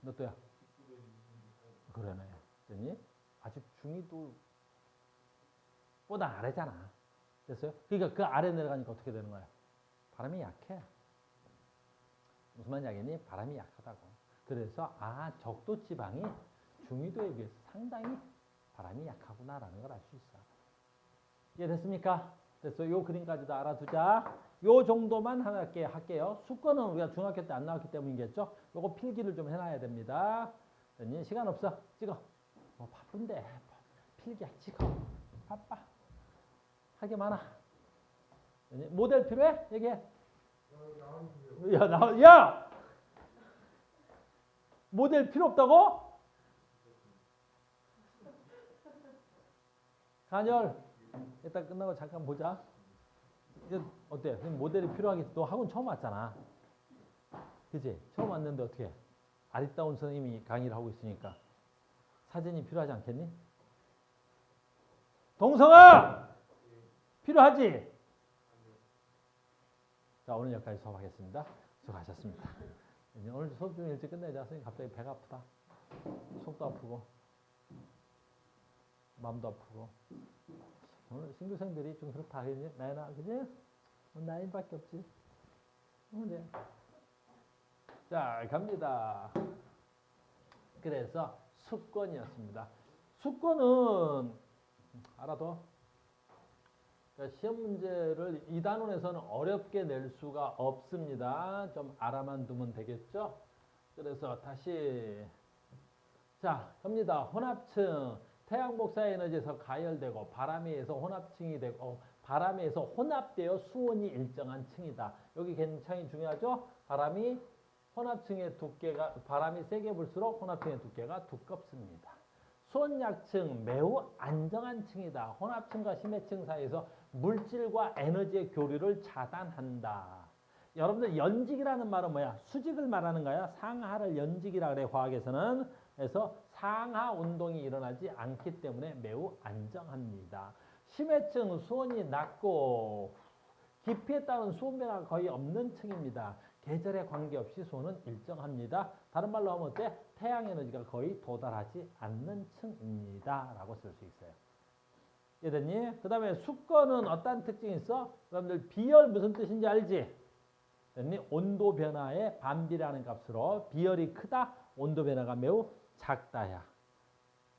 [SPEAKER 1] 몇 도야? 그러네. 됐니? 아직 중위도 보다 아래잖아. 됐어요? 그러니까 그 아래 내려가니까 어떻게 되는 거야? 바람이 약해. 무슨 말인지 알겠니? 바람이 약하다고. 그래서 적도 지방이 중위도에 비해서 상당히 바람이 약하구나라는 걸 알 수 있어. 이해됐습니까? 됐어요. 요 그림까지도 알아두자. 요 정도만 할게요. 수권은 우리가 중학교 때 안 나왔기 때문이겠죠? 요거 필기를 좀 해놔야 됩니다. 됐니? 시간 없어. 찍어. 바쁜데. 필기야. 찍어. 바빠. 할 게 많아. 됐니? 모델 필요해? 얘기해. 야! 모델 필요 없다고? 간열. 이따 끝나고 잠깐 보자. 어때? 모델이 필요하겠지. 너 학원 처음 왔잖아. 그치? 처음 왔는데 어떻게 해? 아리따운 선생님이 강의를 하고 있으니까 사진이 필요하지 않겠니? 동성아! 필요하지? 자, 오늘 여기까지 수업하겠습니다. 수고하셨습니다. 오늘 수업 좀 일찍 끝내자. 선생님 갑자기 배가 아프다. 속도 아프고 마음도 아프고 오늘 신규생들이 좀 그렇다. 그지? 나연아, 그지? 나인밖에 없지. 네. 자, 갑니다. 그래서 수권이었습니다. 수권은 알아둬. 그러니까 시험 문제를 2단원에서는 어렵게 낼 수가 없습니다. 좀 알아만 두면 되겠죠? 그래서 다시 자, 갑니다. 혼합층. 태양 복사 에너지에서 가열되고 바람에 의해서 혼합층이 되고 바람에 의해서 혼합되어 수온이 일정한 층이다. 여기 굉장히 중요하죠? 바람이 혼합층의 두께가 바람이 세게 불수록 혼합층의 두께가 두껍습니다. 수온 약층 매우 안정한 층이다. 혼합층과 심해층 사이에서 물질과 에너지의 교류를 차단한다. 여러분들 연직이라는 말은 뭐야? 수직을 말하는 거야. 상하를 연직이라 그래 화학에서는. 그래서 상하 운동이 일어나지 않기 때문에 매우 안정합니다. 심해층 수온이 낮고 깊이에 따른 수온 변화가 거의 없는 층입니다. 계절에 관계없이 수온은 일정합니다. 다른 말로 하면 어때? 태양 에너지가 거의 도달하지 않는 층입니다. 라고 쓸 수 있어요. 이해됐니? 그 다음에 수권은 어떤 특징이 있어? 여러분들 비열 무슨 뜻인지 알지? 됐니? 온도 변화의 반비례하는 값으로 비열이 크다? 온도 변화가 매우 작다야.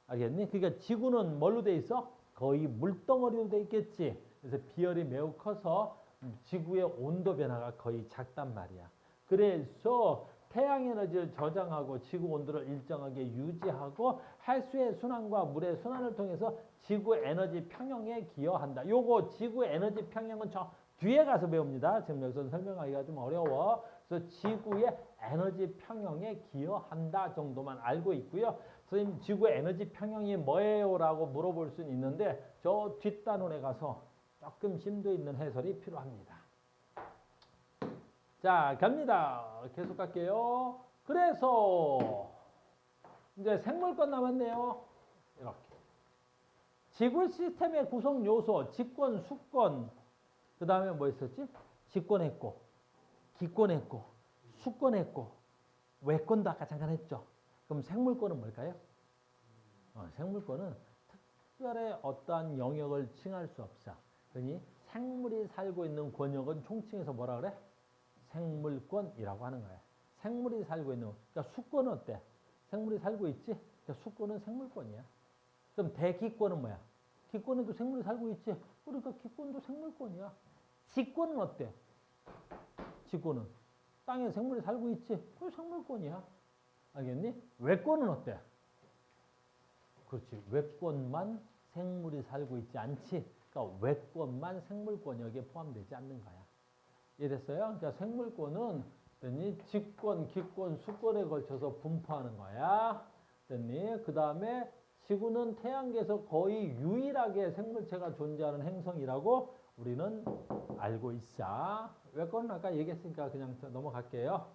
[SPEAKER 1] 알겠니? 그러니까 지구는 뭘로 돼 있어? 거의 물덩어리로 돼 있겠지. 그래서 비열이 매우 커서 지구의 온도 변화가 거의 작단 말이야. 그래서 태양 에너지를 저장하고 지구 온도를 일정하게 유지하고 해수의 순환과 물의 순환을 통해서 지구 에너지 평형에 기여한다. 요거 지구 에너지 평형은 저 뒤에 가서 배웁니다. 지금 여기서 설명하기가 좀 어려워. 그래서 지구의 에너지 평형에 기여한다 정도만 알고 있고요. 선생님 지구 에너지 평형이 뭐예요? 라고 물어볼 수는 있는데 저 뒷단원에 가서 조금 심도 있는 해설이 필요합니다. 자, 갑니다. 계속 갈게요. 그래서 이제 생물권 남았네요. 이렇게. 지구 시스템의 구성 요소, 직권, 수권, 그 다음에 뭐 있었지? 직권했고, 기권했고, 수권했고, 외권도 아까 잠깐 했죠. 그럼 생물권은 뭘까요? 생물권은 특별히 어떠한 영역을 칭할 수 없어. 그러니 생물이 살고 있는 권역은 총칭해서 뭐라 그래? 생물권이라고 하는 거야. 생물이 살고 있는, 그러니까 수권은 어때? 생물이 살고 있지? 그러니까 수권은 생물권이야. 그럼 대기권은 뭐야? 기권에도 생물이 살고 있지? 그러니까 기권도 생물권이야. 직권은 어때? 직권은 땅에 생물이 살고 있지? 그게 생물권이야. 알겠니? 외권은 어때? 그렇지. 외권만 생물이 살고 있지 않지? 그러니까 외권만 생물권 여기에 포함되지 않는 거야. 이해됐어요? 그러니까 생물권은 직권, 기권, 수권에 걸쳐서 분포하는 거야. 됐니? 그 다음에 지구는 태양계에서 거의 유일하게 생물체가 존재하는 행성이라고 우리는 알고 있어. 외권은 아까 얘기했으니까 그냥 넘어갈게요.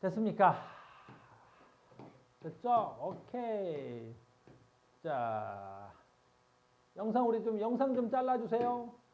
[SPEAKER 1] 됐습니까? 됐죠? 오케이. 자, 영상 좀 잘라주세요.